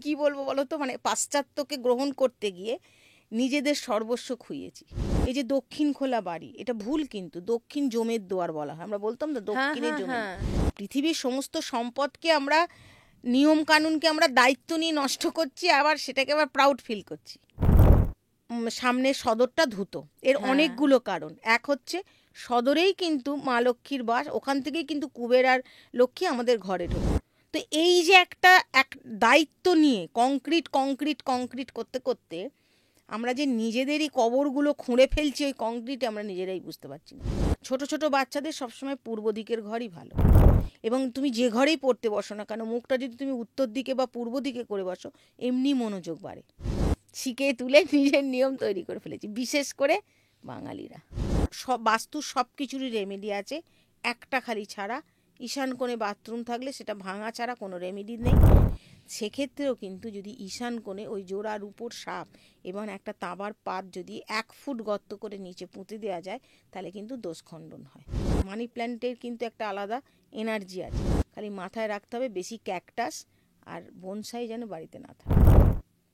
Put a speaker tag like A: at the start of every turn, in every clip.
A: কি বলবো বলো তো, মানে পাশ্চাত্যকে গ্রহণ করতে গিয়ে নিজেদের সর্বস্ব খুইয়েছি। এই যে দক্ষিণ খোলা বাড়ি, এটা ভুল, কিন্তু দক্ষিণ জমের দুয়ার বলা হয়, আমরা বলতাম না
B: হ্যাঁ,
A: দক্ষিণের
B: হ্যাঁ,
A: জমি।
B: হ্যাঁ।
A: পৃথিবীর সমস্ত সম্পদকে আমরা, নিয়ম কানুনকে আমরা দায়িত্ব নিয়ে নষ্ট করছি, আবার সেটাকে আবার প্রাউড ফিল করছি। সামনে সদরটা ধুতো, এর
B: হ্যাঁ,
A: অনেকগুলো কারণ। এক হচ্ছে সদরেই কিন্তু মা লক্ষ্মীর বাস, ওখান থেকেই কিন্তু কুবের আর লক্ষ্মী আমাদের ঘরে ঢোকে। তো এই যে একটা দায়িত্ব নিয়ে কংক্রিট কংক্রিট কংক্রিট করতে করতে আমরা যে নিজেদেরই কবরগুলো খুঁড়ে ফেলছি ওই কংক্রিটে, আমরা নিজেরাই বুঝতে পারছি না। ছোট ছোট বাচ্চাদের সবসময় পূর্ব দিকের ঘরই ভালো, এবং তুমি যে ঘরেই পড়তে বসো না কেন, মুখটা যদি তুমি উত্তর দিকে বা পূর্ব দিকে করে বসো, এমনি মনোযোগ বাড়ে। শিখে তুলে নিজের নিয়ম তৈরি করে ফেলেছি, বিশেষ করে বাঙালিরা। সব বাস্তুর সব কিছুরই রেমেডি আছে, একটা খালি ছাড়া, ঈশান কোণে বাথরুম থাকলে সেটা ভাঙা ছাড়া কোনো রেমেডি নেই। সেক্ষেত্রেও কিন্তু যদি ঈশান কোণে ওই জোড়ার উপর সাপ এবং একটা তাঁবার পাত যদি 1 ফুট গর্ত করে নিচে পুঁতে দেওয়া যায়, তাহলে কিন্তু দোষ খণ্ডন হয়। মানি প্ল্যান্টের কিন্তু একটা আলাদা এনার্জি আছে, খালি মাথায় রাখতে হবে বেশি ক্যাকটাস আর বনসাই যেন বাড়িতে না থাকে।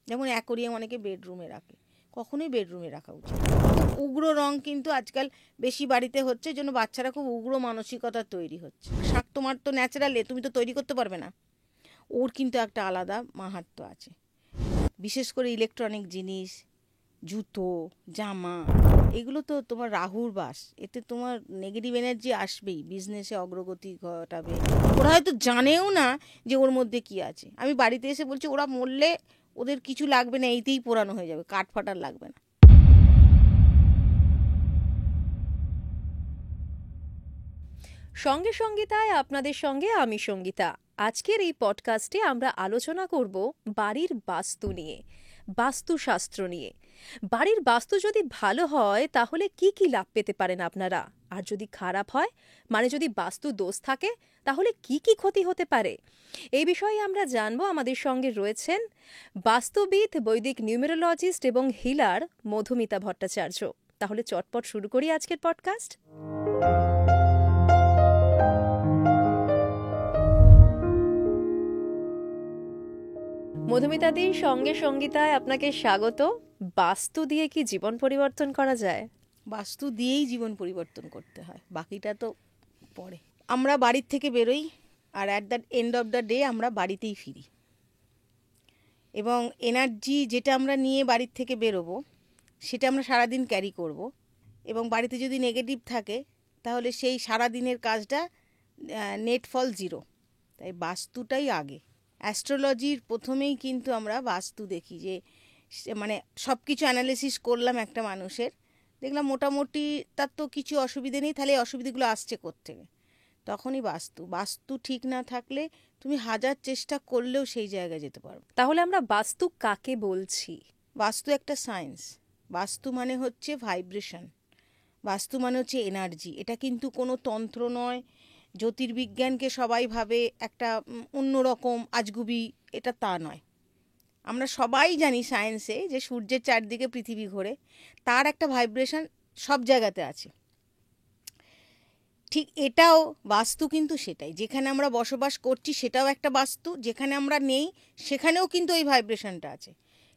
A: যেমন অ্যাকোরিয়াম অনেকে বেডরুমে রাখে, কখনোই বেডরুমে রাখা উচিত। উগ্র রং কিন্তু আজকাল বেশি বাড়িতে হচ্ছে, জন্য বাচ্চারা খুব উগ্র মানসিকতা তৈরি হচ্ছে। শাক তোমার তো ন্যাচারালে, তুমি তো তৈরি করতে পারবে না, ওর কিন্তু একটা আলাদা মাহাত্ম্য আছে। বিশেষ করে ইলেকট্রনিক জিনিস, জুতো, জামা, এগুলো তো তোমার রাহুর বাস, এতে তোমার নেগেটিভ এনার্জি আসবেই, বিজনেসে অগ্রগতি ঘটাবে। ওরা হয়তো জানেও না যে ওর মধ্যে কি আছে। আমি বাড়িতে এসে বলছি, ওরা মরলে ওদের কিছু লাগবে না, এইতেই পোড়ানো হয়ে যাবে, কাঠ ফাটার লাগবে না।
B: সঙ্গে সঙ্গীতায় আপনাদের সঙ্গে আমি সঙ্গীতা। আজকের এই পডকাস্টে আমরা আলোচনা করব বাড়ির বাস্তু নিয়ে, বাস্তুশাস্ত্র নিয়ে। বাড়ির বাস্তু যদি ভালো হয় তাহলে কি কি লাভ পেতে পারেন আপনারা, আর যদি খারাপ হয়, মানে যদি বাস্তু দোষ থাকে, তাহলে কি কি ক্ষতি হতে পারে, এই বিষয়ে আমরা জানবো। আমাদের সঙ্গে রয়েছেন বাস্তুবিদ, বৈদিক নিউমেরোলজিস্ট এবং হিলার মধুমিতা ভট্টাচার্য। তাহলে চটপট শুরু করি আজকের পডকাস্ট। মধুমিতাদি, সঙ্গে সঙ্গীতায় আপনাকে স্বাগত। বাস্তু দিয়ে কি জীবন পরিবর্তন করা যায়?
A: বাস্তু দিয়েই জীবন পরিবর্তন করতে হয়, বাকিটা তো পরে। আমরা বাড়ির থেকে বেরোই, আর at the end of the day আমরা বাড়িতেই ফিরি, এবং এনার্জি যেটা আমরা নিয়ে বাড়ির থেকে বেরোবো সেটা আমরা সারাদিন ক্যারি করব। এবং বাড়িতে যদি নেগেটিভ থাকে, তাহলে সেই সারাদিনের কাজটা নেট ফল জিরো। তাই বাস্তুটাই আগে। অ্যাস্ট্রোলজির প্রথমেই কিন্তু আমরা বাস্তু দেখি, যে মানে সব কিছু অ্যানালিসিস করলাম একটা মানুষের, দেখলাম মোটামুটি তার তো কিছু অসুবিধে নেই, তাহলে এই অসুবিধাগুলো আসছে কোত্থেকে, তখনই বাস্তু ঠিক না থাকলে তুমি হাজার চেষ্টা করলেও সেই জায়গায় যেতে পারবে।
B: তাহলে আমরা বাস্তু কাকে বলছি?
A: বাস্তু একটা সায়েন্স। বাস্তু মানে হচ্ছে ভাইব্রেশন, বাস্তু মানে হচ্ছে এনার্জি। এটা কিন্তু কোনো তন্ত্র নয়, জ্যোতির্বিজ্ঞানকে সবাই ভাবে একটা অন্যরকম আজগুবি, এটা তা নয়। আমরা সবাই জানি সায়েন্সে যে সূর্যের চারদিকে পৃথিবী ঘোরে, তার একটা ভাইব্রেশন সব জায়গাতে আছে। ঠিক এটাও বাস্তু, কিন্তু সেটাই, যেখানে আমরা বসবাস করছি সেটাও একটা বাস্তু, যেখানে আমরা নেই সেখানেও কিন্তু ওই ভাইব্রেশনটা আছে।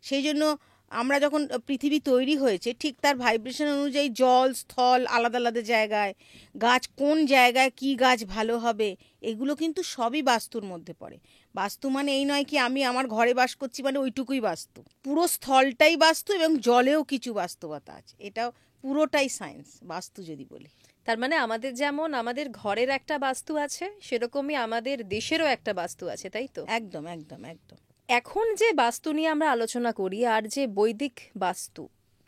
A: সেই জন্য আমরা যখন পৃথিবী তৈরি হয়েছে, ঠিক তার ভাইব্রেশন অনুযায়ী জল স্থল আলাদা আলাদা জায়গায়, গাছ কোন জায়গায় কি গাছ ভালো হবে, এগুলো কিন্তু সবই বাস্তুর মধ্যে পড়ে। বাস্তু মানে এই নয় কি আমি আমার ঘরে বাস করছি মানে ওইটুকুই বাস্তু, পুরো স্থলটাই বাস্তু, এবং জলেও কিছু বাস্তবতা আছে। এটাও পুরোটাই সায়েন্স বাস্তু যদি বলি।
B: তার মানে আমাদের যেমন আমাদের ঘরের একটা বাস্তু আছে, সেরকমই আমাদের দেশেরও একটা বাস্তু আছে, তাই তো?
A: একদম একদম একদম।
B: এখন যে বাস্তু নিয়ে আমরা আলোচনা করি আর যে বৈদিক বাস্তু,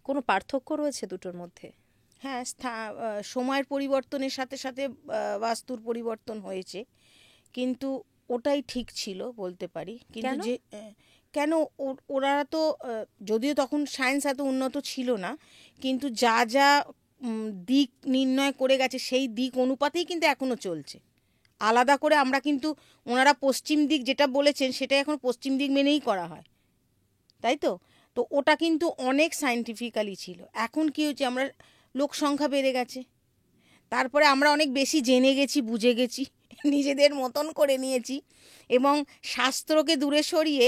B: কোনো পার্থক্য রয়েছে দুটোর মধ্যে?
A: হ্যাঁ, সময়ের পরিবর্তনের সাথে সাথে বাস্তুর পরিবর্তন হয়েছে, কিন্তু ওটাই ঠিক ছিল বলতে পারি। কিন্তু
B: কেন?
A: যে কেন, ওরা তো যদিও তখন সায়েন্স এত উন্নত ছিল না, কিন্তু যা যা দিক নির্ণয় করে গেছে সেই দিক অনুপাতেই কিন্তু এখনও চলছে। আলাদা করে আমরা কিন্তু, ওনারা পশ্চিম দিক যেটা বলেছেন সেটাই এখন পশ্চিম দিক মেনেই করা হয়, তাই তো? তো ওটা কিন্তু অনেক সায়েন্টিফিক্যালি ছিল। এখন কি হচ্ছে, আমরা লোক সংখ্যা বেড়ে গেছে, তারপরে আমরা অনেক বেশি জেনে গেছি, বুঝে গেছি, নিজেদের মতন করে নিয়েছি এবং শাস্ত্রকে দূরে সরিয়ে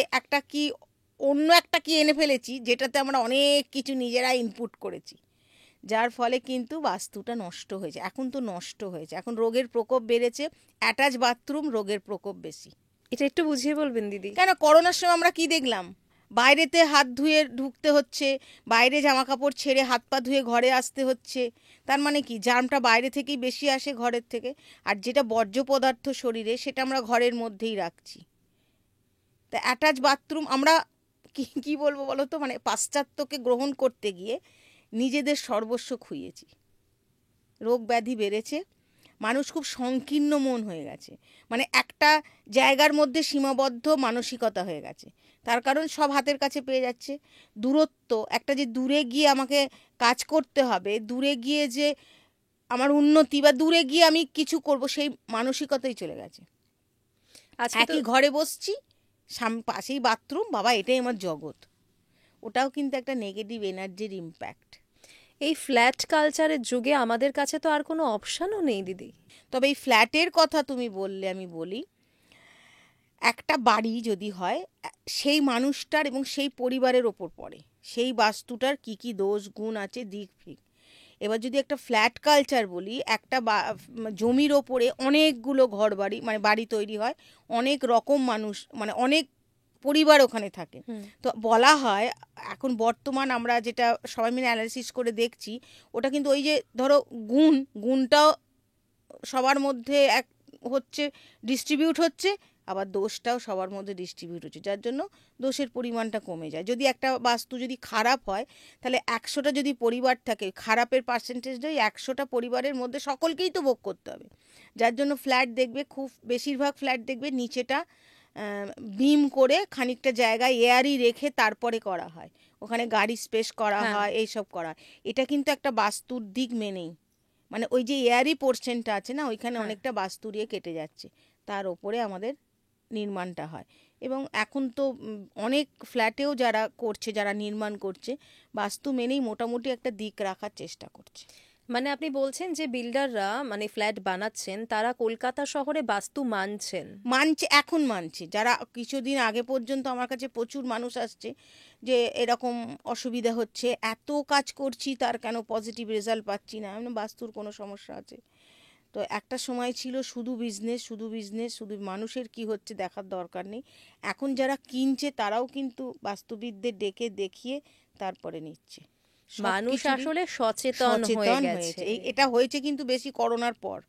A: অন্য একটা কি এনে ফেলেছি, যেটাতে আমরা অনেক কিছু নিজেরা ইনপুট করেছি, যার ফলে কিন্তু বাস্তুটা নষ্ট হয়েছে। এখন তো নষ্ট হয়েছে, এখন রোগের প্রকোপ বেড়েছে, অ্যাটাচ বাথরুম রোগের প্রকোপ বেশি।
B: এটা একটু বুঝিয়ে বলবেন দিদি।
A: কেন, করোনার সময় আমরা কি দেখলাম, বাইরেতে হাত ধুয়ে ঢুকতে হচ্ছে, বাইরে জামা কাপড় ছেড়ে হাত পা ধুয়ে ঘরে আসতে হচ্ছে। তার মানে কি, জার্মটা বাইরে থেকেই বেশি আসে ঘরের থেকে, আর যেটা বর্জ্য পদার্থ শরীরে সেটা আমরা ঘরের মধ্যেই রাখছি। তা অ্যাটাচ বাথরুম আমরা কি বলবো বলো তো, মানে পাশ্চাত্যকে গ্রহণ করতে গিয়ে নিজেদের সর্বস্ব খুইয়েছি, রোগ ব্যাধি বেড়েছে, মানুষ খুব সংকীর্ণ মন হয়ে গেছে, মানে একটা জায়গার মধ্যে সীমাবদ্ধ মানসিকতা হয়ে গেছে। তার কারণ সব হাতের কাছে পেয়ে যাচ্ছে। দূরত্ব, একটা যে দূরে গিয়ে আমাকে কাজ করতে হবে, দূরে গিয়ে যে আমার উন্নতি বা দূরে গিয়ে আমি কিছু করব, সেই মানসিকতাই চলে গেছে। একই ঘরে বসছি, পাশেই বাথরুম, বাবা এটাই আমার জগৎ। ওটাও কিন্তু একটা নেগেটিভ এনার্জির ইম্প্যাক্ট।
B: এই ফ্ল্যাট কালচারের যুগে আমাদের কাছে তো আর কোনো অপশানও নেই দিদি।
A: তবে এই ফ্ল্যাটের কথা তুমি বললে, আমি বলি, একটা বাড়ি যদি হয়, সেই মানুষটার এবং সেই পরিবারের ওপর পড়ে, সেই বাস্তুটার কি কি দোষ গুণ আছে, দিক ফিক। এবার যদি একটা ফ্ল্যাট কালচার বলি, একটা জমির ওপরে অনেকগুলো ঘর বাড়ি, মানে বাড়ি তৈরি হয়, অনেক রকম মানুষ, মানে অনেক পরিবার ওখানে থাকে। তো বলা হয়, এখন বর্তমান আমরা যেটা সবাই মিলে অ্যানালিসিস করে দেখছি, ওটা কিন্তু ওই যে ধরো গুণটাও সবার মধ্যে এক হচ্ছে, ডিস্ট্রিবিউট হচ্ছে, আবার দোষটাও সবার মধ্যে ডিস্ট্রিবিউট হচ্ছে, যার জন্য দোষের পরিমাণটা কমে যায়। যদি একটা বাস্তু যদি খারাপ হয়, তাহলে 100টা যদি পরিবার থাকে, খারাপের পার্সেন্টেজটাই 100টা পরিবারের মধ্যে সকলকেই তো ভোগ করতে হবে। যার জন্য ফ্ল্যাট দেখবে, খুব বেশিরভাগ ফ্ল্যাট দেখবে নিচেটা বিম করে খানিকটা জায়গায় এয়ারি রেখে তারপরে করা হয়, ওখানে গাড়ি স্পেস করা হয়, এইসব করা হয়। এটা কিন্তু একটা বাস্তুর দিক মেনেই, মানে ওই যে এয়ারি পোর্শনটা আছে না, ওইখানে অনেকটা বাস্তু দিয়ে কেটে যাচ্ছে, তার ওপরে আমাদের নির্মাণটা হয়। এবং এখন তো অনেক ফ্ল্যাটেও যারা করছে, যারা নির্মাণ করছে, বাস্তু মেনেই মোটামুটি একটা দিক রাখার চেষ্টা করছে।
B: মানে আপনি বলছেন যে বিল্ডাররা, মানে ফ্ল্যাট বানাচ্ছেন, তারা কলকাতা শহরে বাস্তু মানছে,
A: এখন মানছে। যারা কিছুদিন আগে পর্যন্ত আমার কাছে প্রচুর মানুষ আসছে যে এরকম অসুবিধা হচ্ছে, এত কাজ করছি, তার কেন পজিটিভ রেজাল্ট পাচ্ছি না। বাস্তুর কোনো সমস্যা আছে। তো একটা সময় ছিল শুধু বিজনেস, শুধু মানুষের কি হচ্ছে দেখার দরকার নেই। এখন যারা কিনছে তারাও কিন্তু বাস্তুবিদদের ডেকে দেখিয়ে তারপরে নিচ্ছে।
B: মানুষ আসলে সচেতন হয়ে গেছে।
A: এটা হয়েছে কিন্তু বেশি করোনার পর।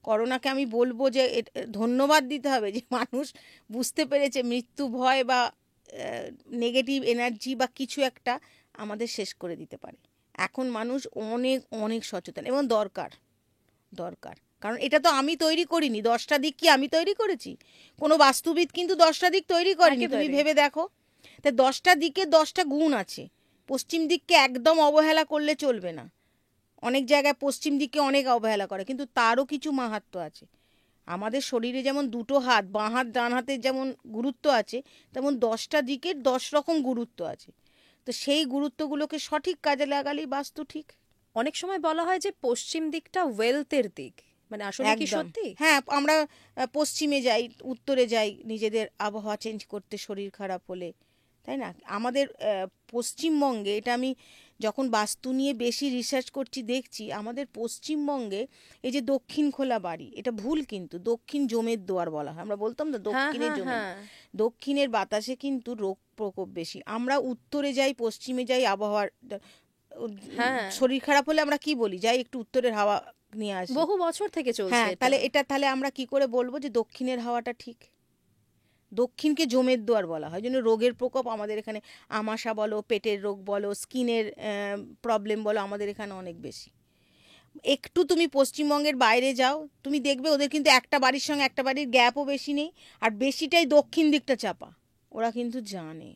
A: করোনাকে আমি বলবো যে ধন্যবাদ দিতে হবে, যে মানুষ বুঝতে পেরেছে মৃত্যু ভয় বা নেগেটিভ এনার্জি বা কিছু একটা আমাদের শেষ করে দিতে পারে। এখন মানুষ অনেক অনেক সচেতন এবং দরকার। কারণ এটা তো আমি তৈরি করিনি, 10টা দিক কি আমি তৈরি করেছি? কোনো বাস্তুবিদ কিন্তু 10টা দিক তৈরি করেনি, তুমি ভেবে দেখো। তাই 10টা দিকে 10টা গুণ আছে। পশ্চিম দিককে একদম অবহেলা করলে চলবে না। অনেক জায়গায় পশ্চিম দিককে অনেক অবহেলা করে, কিন্তু তারও কিছু মাহাত্ম্য আছে। আমাদের শরীরে যেমন দুটো হাত, বাঁ হাত ডান হাতের যেমন গুরুত্ব আছে, তেমন 10টা দিকের 10 রকম গুরুত্ব আছে। তো সেই গুরুত্বগুলোকে সঠিক কাজে লাগালেই বাস্তু ঠিক।
B: অনেক সময় বলা হয় যে পশ্চিম দিকটা ওয়েলথের দিক, মানে আসলে কি সত্যি?
A: হ্যাঁ, আমরা পশ্চিমে যাই, উত্তরে যাই নিজেদের আবহাওয়া চেঞ্জ করতে শরীর খারাপ হলে, তাই না? আমাদের পশ্চিমবঙ্গে, এটা আমি যখন বাস্তু নিয়ে বেশি রিসার্চ করছি দেখছি, আমাদের পশ্চিমবঙ্গে এই যে দক্ষিণ খোলা বাড়ি, এটা ভুল, কিন্তু দক্ষিণ জমের দুয়ার বলা হয়। আমরা বলতাম না দক্ষিণের জমে, দক্ষিণের বাতাসে কিন্তু রোগ প্রকোপ বেশি। আমরা উত্তরে যাই, পশ্চিমে যাই, আবহাওয়ার শরীর খারাপ হলে আমরা কি বলি, যাই একটু উত্তরের হাওয়া নিয়ে আসি,
B: বহু বছর থেকে চলছে।
A: হ্যাঁ, তাহলে আমরা কি করে বলবো যে দক্ষিণের হাওয়াটা ঠিক? দক্ষিণকে জমের দুয়ার বলা হয়, জন্য রোগের প্রকোপ আমাদের এখানে, আমাশা বলো, পেটের রোগ বলো, স্কিনের প্রবলেম বলো, আমাদের এখানে অনেক বেশি। একটু তুমি পশ্চিমবঙ্গের বাইরে যাও, তুমি দেখবে ওদের কিন্তু একটা বাড়ির সঙ্গে একটা বাড়ির গ্যাপও বেশি নেই, আর বেশিটাই দক্ষিণ দিকটা চাপা। ওরা কিন্তু জানে,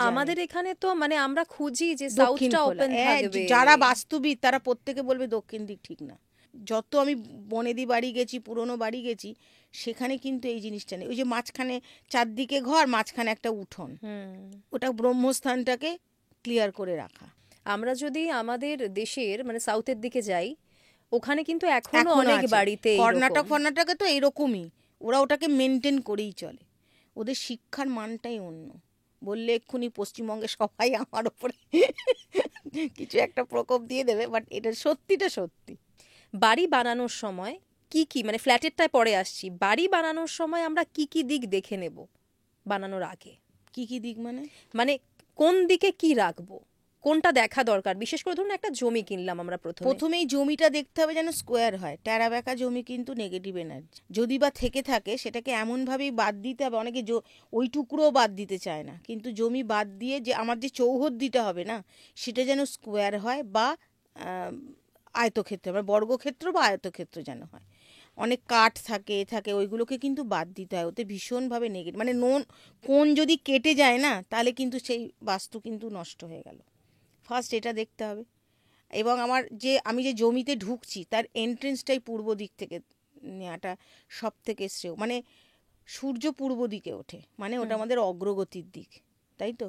B: আমাদের এখানে তো মানে আমরা খুঁজি যে সাউথটা ওপেন থাকবে।
A: যারা বাস্তুবিদ তারা প্রত্যেকে বলবে দক্ষিণ দিক ঠিক না। যত আমি বনেদি বাড়ি গেছি, পুরনো বাড়ি গেছি, সেখানে কিন্তু এই জিনিসটা নেই। ওই যে মাঝখানে চারদিকে ঘর, মাঝখানে একটা উঠোন, ওটা ব্রহ্মস্থানটাকে ক্লিয়ার করে রাখা।
B: আমরা যদি আমাদের দেশের মানে সাউথের দিকে যাই, ওখানে কিন্তু এখনো
A: এখনো
B: অনেক
A: আছে।
B: বাড়িতে
A: কর্ণাটক
B: এইরকম।
A: ফর্ণাটকে তো এরকমই, ওরা ওটাকে মেনটেন করেই চলে, ওদের শিক্ষার মানটাই অন্য। বললে এক্ষুনি পশ্চিমবঙ্গে সবাই আমার ওপরে কিছু একটা প্রকোপ দিয়ে দেবে, বাট এটা সত্যিটা সত্যি।
B: বাড়ি বানানোর সময় কি কি, মানে ফ্ল্যাটেরটায় পরে আসছি, বাড়ি বানানোর সময় আমরা কি কি দিক দেখে নেব বানানোর আগে?
A: কি কি দিক মানে?
B: মানে কোন দিকে কি রাখবো, কোনটা দেখা দরকার? বিশেষ করে ধরুন একটা জমি কিনলাম আমরা প্রথমে।
A: প্রথমেই জমিটা দেখতে হবে যেন স্কোয়ার হয়। ট্যারা ব্যাকা জমি কিন্তু নেগেটিভ এনার্জি, যদি বা থেকে থাকে সেটাকে এমনভাবেই বাদ দিতে হবে। অনেকে ওই টুকরোও বাদ দিতে চায় না, কিন্তু জমি বাদ দিয়ে যে আমার যে চৌহদ্দিটা হবে না, সেটা যেন স্কোয়ার হয় বা আহ, আয়তক্ষেত্র, মানে বর্গক্ষেত্র বা আয়তক্ষেত্র যেন হয়। অনেক কাঠ থাকে থাকে ওইগুলোকে কিন্তু বাদ দিতে হয়, ওতে ভীষণভাবে নেগেটিভ, মানে কোণ যদি কেটে যায় না, তাহলে কিন্তু সেই বাস্তু কিন্তু নষ্ট হয়ে গেল। ফার্স্ট এটা দেখতে হবে। এবং আমি যে জমিতে ঢুকছি তার এন্ট্রেন্সটাই পূর্ব দিক থেকে নেওয়াটা সব থেকে শ্রেয়। মানে সূর্য পূর্ব দিকে ওঠে, মানে ওটা
B: হুম।
A: আমাদের অগ্রগতির দিক, তাই তো?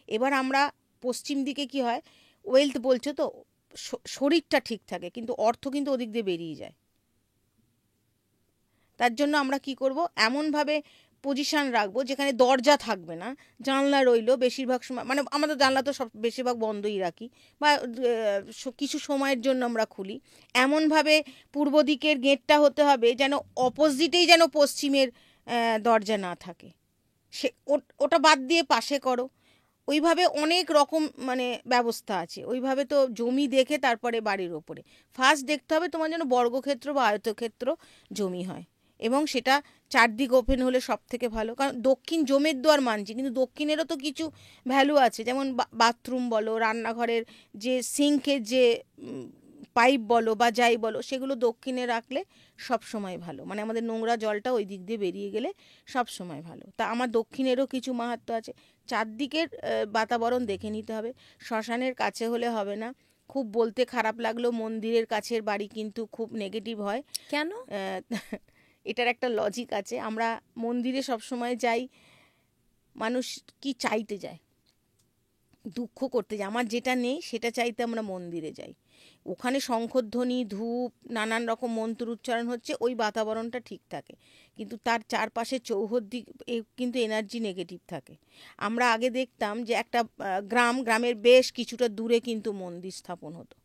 A: এবার আমরা পশ্চিম দিকে কি হয়, ওয়েলথ বলছো তো, শরীরটা ঠিক থাকে কিন্তু অর্থ কিন্তু ওদিক দিয়ে বেরিয়ে যায়। তার জন্য আমরা কি করব, এমনভাবে পজিশন রাখবো যেখানে দরজা থাকবে না, জানলা রইলো বেশিরভাগ সময়, মানে আমাদের জানলা তো সব বেশিরভাগ বন্ধই রাখি, বা কিছু সময়ের জন্য আমরা খুলি। এমনভাবে পূর্ব দিকের গেটটা হতে হবে যেন অপোজিটেই যেন পশ্চিমের দরজা না থাকে, ওটা বাদ দিয়ে পাশে করো। ওইভাবে অনেক রকম মানে ব্যবস্থা আছে, ওইভাবে তো জমি দেখে তারপরে বাড়ির ওপরে ফার্স্ট দেখতে হবে তোমার যেন বর্গক্ষেত্র বা আয়তক্ষেত্র জমি হয়, এবং সেটা চারদিক ওপেন হলে সব থেকে ভালো। কারণ দক্ষিণ জমের দুয়ার মানছি, কিন্তু দক্ষিণেরও তো কিছু ভ্যালু আছে, যেমন বাথরুম বলো, রান্নাঘরের যে সিঙ্কের যে পাইপ বলো বা যাই বলো, সেগুলো দক্ষিণে রাখলে সব সময় ভালো, মানে আমাদের নোংরা জলটা ওই দিক দিয়ে বেরিয়ে গেলে সব সময় ভালো। তা আমার দক্ষিণেরও কিছু মাহাত্ম্য আছে। চারদিকের বাতাবরণ দেখে নিতে হবে। শ্মশানের কাছে হলে হবে না। খুব বলতে খারাপ লাগলো, মন্দিরের কাছের বাড়ি কিন্তু খুব নেগেটিভ হয়।
B: কেন?
A: এটার একটা লজিক আছে। আমরা মন্দিরে সব সময় যাই, মানুষ কি চাইতে যায়, দুঃখ করতে যায়, আমার যেটা নেই সেটা চাইতে আমরা মন্দিরে যাই। ওখানে শঙ্খধ্বনি, ধূপ, নানান রকম মন্ত্র উচ্চারণ হচ্ছে, ওই বাতাবরণটা ঠিক থাকে, কিন্তু তার চারপাশে চৌহদ্দি কিন্তু এনার্জি নেগেটিভ থাকে। আমরা আগে দেখতাম যে একটা গ্রামের বেশ কিছুটা দূরে কিন্তু মন্দির স্থাপন হতো,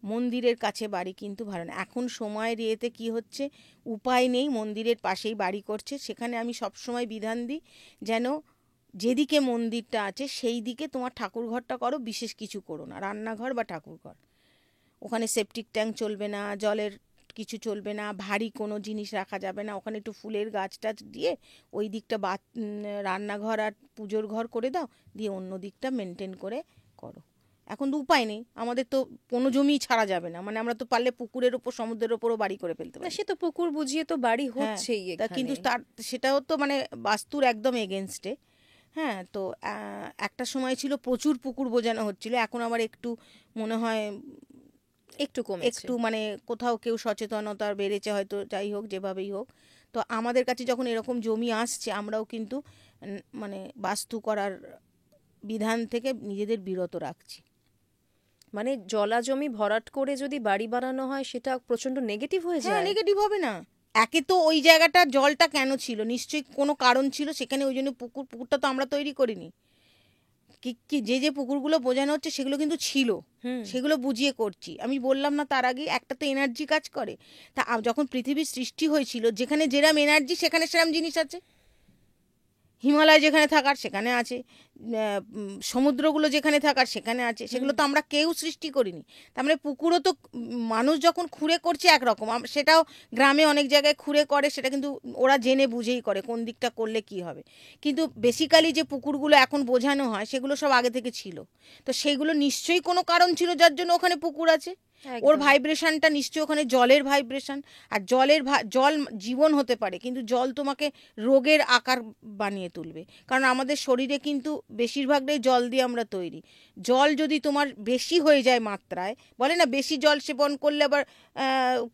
A: মন্দিরের কাছে বাড়ি কিন্তু ভালো না। এখন সময়ের ইয়েতে কি হচ্ছে, উপায় নেই, মন্দিরের পাশেই বাড়ি করছে। সেখানে আমি সবসময় বিধান দিই যেন যেদিকে মন্দিরটা আছে সেই দিকে তোমার ঠাকুরঘরটা করো, বিশেষ কিছু করো না, রান্নাঘর বা ঠাকুরঘর। ওখানে সেপটিক ট্যাঙ্ক চলবে না, জলের কিছু চলবে না, ভারী কোনো জিনিস রাখা যাবে না। ওখানে একটু ফুলের গাছ টাছ দিয়ে ওই দিকটা রান্নাঘর আর পুজোর ঘর করে দাও, দিয়ে অন্য দিকটা মেনটেন করে করো। এখন তো উপায় নেই, আমাদের তো কোনো জমিই ছাড়া যাবে না, মানে আমরা তো পারলে পুকুরের ওপর, সমুদ্রের ওপরও বাড়ি করে ফেলতে
B: না,
A: পারি।
B: সে তো পুকুর বুঝিয়ে তো বাড়ি
A: হ্যাঁ,
B: হচ্ছেই
A: তা কিন্তু
B: এখানে।
A: সেটাও তো মানে বাস্তুর একদম এগেনস্টে। হ্যাঁ, তো একটা সময় ছিল প্রচুর পুকুর বোঝানো হচ্ছিল, এখন আবার একটু মনে হয়
B: একটু কমেছে।
A: একটু মানে কোথাও কেউ সচেতনতা বেড়েছে হয়তো, যাই হোক যেভাবেই হোক। তো আমাদের কাছে যখন এরকম জমি আসছে, আমরাও কিন্তু মানে বাস্তু করার বিধান থেকে নিজেদের বিরত রাখছি।
B: মানে জলা জমি ভরাট করে যদি বাড়ি বানানো হয় সেটা প্রচন্ড নেগেটিভ হয়ে
A: হ্যাঁ,
B: যায়।
A: নেগেটিভ হবে না। একে তো ওই জায়গাটা জলটা কেন ছিল, নিশ্চয়ই কোনো কারণ ছিল সেখানে, ওই জন্য পুকুরটা তো আমরা তৈরি করিনি। কি যে পুকুরগুলো বোঝানো হচ্ছে সেগুলো কিন্তু ছিল,
B: হুম।
A: সেগুলো বুঝিয়ে করছি। আমি বললাম না তার আগে, একটা তো এনার্জি কাজ করে। তা যখন পৃথিবীর সৃষ্টি হয়েছিল, যেখানে যেরাম এনার্জি সেখানে সেরাম জিনিস আছে। হিমালয় যেখানে থাকার সেখানে আছে, সমুদ্রগুলো যেখানে থাকার সেখানে আছে, সেগুলো তো আমরা কেউ সৃষ্টি করিনি। তার মানে পুকুরও তো মানুষ যখন খুঁড়ে করছে একরকম, সেটাও গ্রামে অনেক জায়গায় খুঁড়ে করে, সেটা কিন্তু ওরা জেনে বুঝেই করে কোন দিকটা করলে কি হবে। কিন্তু বেসিক্যালি যে পুকুরগুলো এখন বোঝানো হয় সেগুলো সব আগে থেকে ছিল। তো সেগুলো নিশ্চয়ই কোনো কারণ ছিল যার জন্য ওখানে পুকুর আছে। ওর
B: একদম।
A: ভাইব্রেশনটা নিশ্চয়ই ওখানে জলের ভাইব্রেশন। আর জল জীবন হতে পারে, কিন্তু জল তোমাকে রোগের আকার বানিয়ে তুলবে। কারণ আমাদের শরীরে কিন্তু বেশিরভাগটাই জল দিয়ে আমরা তৈরি। জল যদি তোমার বেশি হয়ে যায় মাত্রায়, বলে না বেশি জল সেবন করলে আবার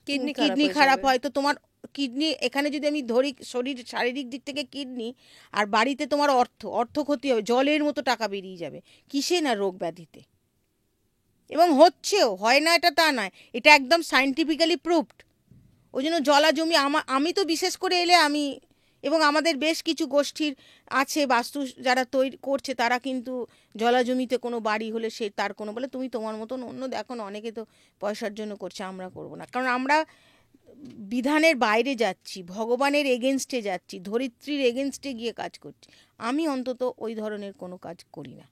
A: কিডনি খারাপ হয়, তো তোমার কিডনি, এখানে যদি আমি ধরি শারীরিক দিক থেকে কিডনি, আর বাড়িতে তোমার অর্থ ক্ষতি হবে, জলের মতো টাকা বেরিয়ে যাবে কিসে না, রোগ ব্যাধিতে। এবং হচ্ছেও, হয় না এটা তা নয়, এটা একদম সায়েন্টিফিক্যালি প্রুভড। ওই জন্য জলা জমি আমি তো বিশেষ করে এলে আমি এবং আমাদের বেশ কিছু গোষ্ঠীর আছে বাস্তু যারা তৈরি করছে, তারা কিন্তু জলা জমিতে কোনো বাড়ি হলে সে তার কোনো বলে তুমি তোমার মতন অন্য দেখো না, অনেকে তো পয়সার জন্য করছে, আমরা করব না। কারণ আমরা বিধানের বাইরে যাচ্ছি, ভগবানের এগেনস্টে যাচ্ছি, ধরিত্রীর এগেনস্টে গিয়ে কাজ করছি। আমি অন্তত ওই ধরনের কোনো কাজ করি না।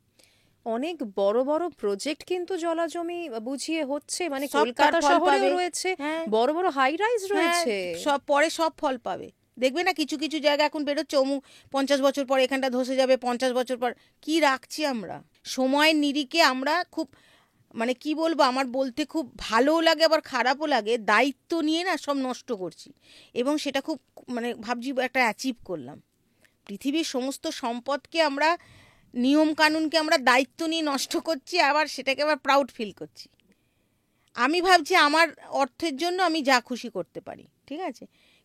B: অনেক বড় বড় প্রজেক্ট কিন্তু জলাজমি বুঝিয়ে হচ্ছে, মানে
A: সব তার
B: কলকাতা
A: ফল
B: শহরেও
A: পাবে।
B: রয়েছে,
A: হ্যাঁ
B: বড় বড় হাই রাইজ
A: হ্যাঁ,
B: রয়েছে।
A: সব পরে সব ফল পাবে। দেখবে না কিছু কিছু জায়গা এখন বেরোচ্ছে, অমুক 50 বছর পর এখানটা ধসে যাবে, 50 বছর পর। কি রাখছি আমরা সময়ের নিরিখে? আমরা খুব মানে কি বলবো, আমার বলতে খুব ভালোও লাগে আবার খারাপও লাগে, দায়িত্ব নিয়ে না সব নষ্ট করছি। এবং সেটা খুব মানে ভাবছি একটা অ্যাচিভ করলাম। পৃথিবীর সমস্ত সম্পদকে আমরা, নিয়ম কানুনকে আমরা দায়িত্ব নিয়ে নষ্ট করছি, আবার সেটাকে আবার প্রাউড ফিল করছি। আমি ভাবছি আমার অর্থের জন্য আমি যা খুশি করতে পারি, ঠিক আছে,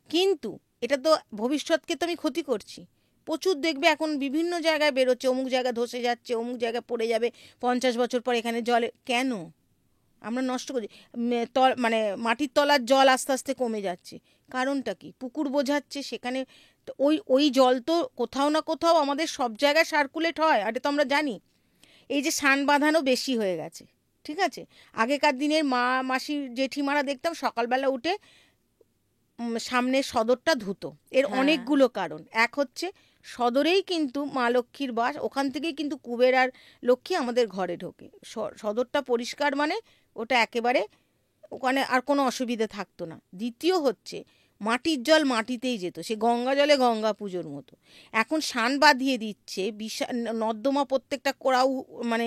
A: কিন্তু এটা তো ভবিষ্যৎকে তো আমি ক্ষতি করছি। প্রচুর দেখবে এখন বিভিন্ন জায়গায় বেরোচ্ছে, অমুক জায়গা ধসে যাচ্ছে, অমুক জায়গায় পড়ে যাবে 50 বছর পর, এখানে জলে কেন আমরা নষ্ট করছি? মানে মাটির তলার জল আস্তে আস্তে কমে যাচ্ছে, কারণটা কি? পুকুর বোঝাচ্ছে সেখানে, তো ওই ওই জল তো কোথাও না কোথাও আমাদের সব জায়গায় সার্কুলেট হয়, এটা তো আমরা জানি। এই যে সান বাঁধানো বেশি হয়ে গেছে, ঠিক আছে, আগেকার দিনের মা মাসি জেঠিমারা দেখতাম সকালবেলা উঠে সামনের সদরটা ধুতো। এর
B: হ্যাঁ,
A: অনেকগুলো কারণ। এক হচ্ছে সদরেই কিন্তু মা লক্ষ্মীর বাস, ওখান থেকেই কিন্তু কুবের আর লক্ষ্মী আমাদের ঘরে ঢোকে। সদরটা পরিষ্কার মানে ওটা একেবারে ওখানে আর কোনো অসুবিধা থাকতো না। দ্বিতীয় হচ্ছে মাটির জল মাটিতেই যেত, সে গঙ্গা জলে গঙ্গা পুজোর মতো। এখন সান বাঁধিয়ে দিচ্ছে, বিশাল নর্দমা প্রত্যেকটা কোড়াও মানে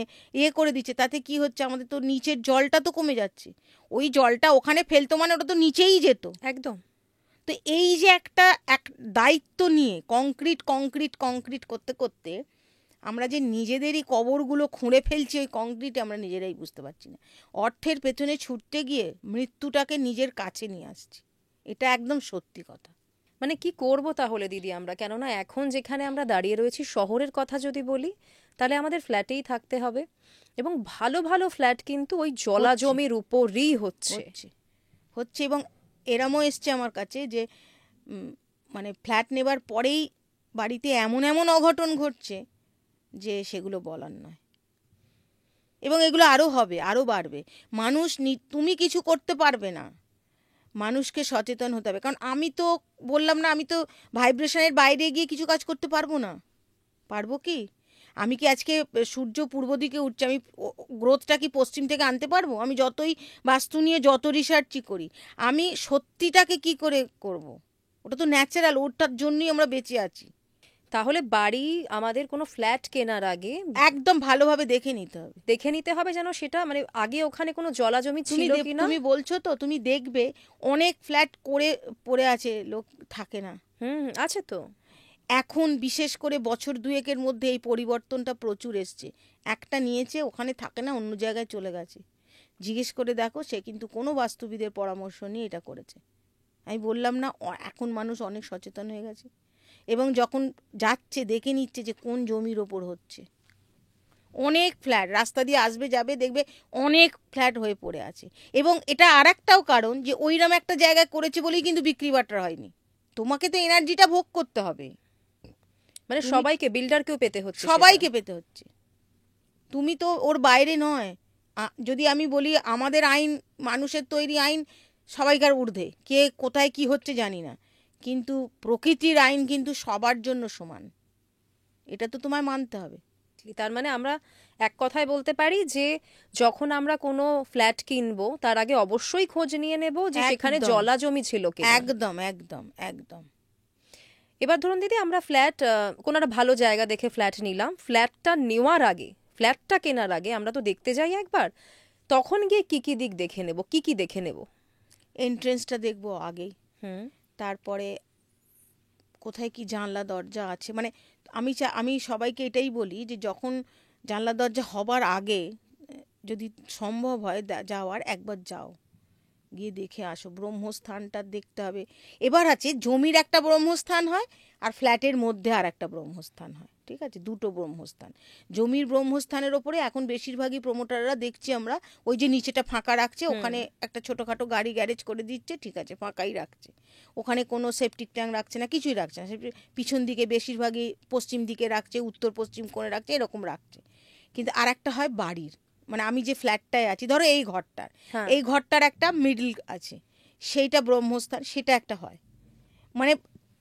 A: করে দিচ্ছে, তাতে কি হচ্ছে, আমাদের তো নিচের জলটা তো কমে যাচ্ছে। ওই জলটা ওখানে ফেলতো মানে ওটা তো নিচেই যেত।
B: একদম।
A: তো এই যে একটা দায়িত্ব নিয়ে কংক্রিট কংক্রিট কংক্রিট করতে করতে আমরা যে নিজেদেরই কবরগুলো খুঁড়ে ফেলছি ওই কংক্রিটে, আমরা নিজেরাই বুঝতে পারছি না। অর্থের পেছনে ছুটতে গিয়ে মৃত্যুটাকে নিজের কাছে নিয়ে আসছি, এটা একদম সত্যি কথা।
B: মানে কি করব তাহলে দিদি আমরা? কেননা এখন যেখানে আমরা দাঁড়িয়ে রয়েছি, শহরের কথা যদি বলি, তাহলে আমাদের ফ্ল্যাটেই থাকতে হবে, এবং ভালো ভালো ফ্ল্যাট কিন্তু ওই জলা
A: হচ্ছে
B: জমির উপরই হচ্ছে।
A: হচ্ছে হচ্ছে এবং এরমও এসছে আমার কাছে যে মানে ফ্ল্যাট নেবার পরেই বাড়িতে এমন এমন অঘটন ঘটছে যে সেগুলো বলার নয়। এবং এগুলো আরও হবে, আরও বাড়বে। মানুষ তুমি কিছু করতে পারবে না, মানুষকে সচেতন হতে হবে। কারণ আমি তো বললাম না, আমি তো ভাইব্রেশনের বাইরে গিয়ে কিছু কাজ করতে পারবো না। পারবো কি? আমি কি আজকে সূর্য পূর্ব দিকে উঠছে, আমি গ্রোথটা কি পশ্চিম থেকে আনতে পারবো? আমি যতই বাস্তু নিয়ে যত রিসার্চই করি, আমি সত্যিটাকে কি করে করব? ওটা তো ন্যাচারাল, ওটার জন্যই আমরা বেঁচে আছি।
B: তাহলে বাড়ি, আমাদের কোনো ফ্ল্যাট কেনার আগে
A: একদম ভালোভাবে দেখে নিতে হবে।
B: দেখে নিতে হবে যেন সেটা মানে আগে ওখানে কোনো জলা জমি
A: তুমি
B: ছিল কিনা।
A: তুমি বলছো তো, তুমি দেখবে অনেক ফ্ল্যাট করে পড়ে আছে, লোক থাকে না।
B: হুম, আছে তো।
A: এখন বিশেষ করে বছর দুয়েকের মধ্যে এই পরিবর্তনটা প্রচুর এসছে। একটা নিয়েছে, ওখানে থাকে না, অন্য জায়গায় চলে গেছে। জিজ্ঞেস করে দেখো, সে কিন্তু কোনো বাস্তুবিদের পরামর্শ নিয়ে এটা করেছে। আমি বললাম না, এখন মানুষ অনেক সচেতন হয়ে গেছে এবং যখন যাচ্ছে দেখে নিচ্ছে যে কোন জমির ওপর হচ্ছে। অনেক ফ্ল্যাট রাস্তা দিয়ে আসবে যাবে, দেখবে অনেক ফ্ল্যাট হয়ে পড়ে আছে। এবং এটা আর একটাও কারণ যে ওইরকম একটা জায়গায় করেছে বলেই কিন্তু বিক্রি বাট্টা হয়নি। তোমাকে তো এনার্জিটা ভোগ করতে হবে,
B: মানে
A: তুমি
B: সবাইকে, বিল্ডারকেও পেতে হচ্ছে সেটা।
A: সবাইকে পেতে হচ্ছে, তুমি তো ওর বাইরে নয়। যদি আমি বলি আমাদের আইন, মানুষের তৈরি আইন সবাইকার ঊর্ধ্বে, কে কোথায় কি হচ্ছে জানি না, কিন্তু প্রকৃতির আইন কিন্তু সবার জন্য সমান, এটা তো তোমায় মানতে হবে।
B: তার মানে আমরা এক কথায় বলতে পারি যে যখন আমরা কোনো ফ্ল্যাট কিনবো তার আগে অবশ্যই খোঁজ নিয়ে নেব যে সেখানে
A: একদম
B: জলা জমি ছিল কিনা।
A: একদম একদম একদম।
B: এবার ধরুন দিদি, আমরা ফ্ল্যাট কোনো একটা ভালো জায়গা দেখে ফ্ল্যাট নিলাম, ফ্ল্যাটটা নেওয়ার আগে, ফ্ল্যাটটা কেনার আগে আমরা তো দেখতে যাই একবার, তখন গিয়ে কি কি দিক দেখে নেব, কি কি দেখে নেব?
A: এন্ট্রেন্সটা দেখবো আগেই,
B: হুম।
A: তারপরে কোথায় কি জানলা দরজা আছে। মানে আমি সবাইকে এটাই বলি যে যখন জানলা দরজা হবার আগে যদি সম্ভব হয় যাওয়ার, একবার যাও, গিয়ে দেখে আসো, ব্রহ্মস্থানটা দেখতে হবে। এবার আছে জমির একটা ব্রহ্মস্থান হয় আর ফ্ল্যাটের মধ্যে আর একটা ব্রহ্মস্থান হয়, ঠিক আছে, দুটো ব্রহ্মস্থান। জমির ব্রহ্মস্থানের ওপরে এখন বেশিরভাগই প্রমোটাররা দেখছি আমরা ওই যে নিচেটা ফাঁকা রাখছে, ওখানে একটা ছোটোখাটো গাড়ি গ্যারেজ করে দিচ্ছে, ঠিক আছে, ফাঁকাই রাখছে, ওখানে কোনো সেপটিক ট্যাঙ্ক রাখছে না, কিছুই রাখছে না, পিছন দিকে বেশিরভাগই পশ্চিম দিকে রাখছে, উত্তর পশ্চিম কোণে রাখছে, এরকম রাখছে। কিন্তু আর একটা হয় বাড়ির, মানে আমি যে ফ্ল্যাটটায় আছি, ধরো এই ঘরটার, এই ঘরটার একটা মিডল আছে, সেইটা ব্রহ্মস্থান, সেটা একটা হয়। মানে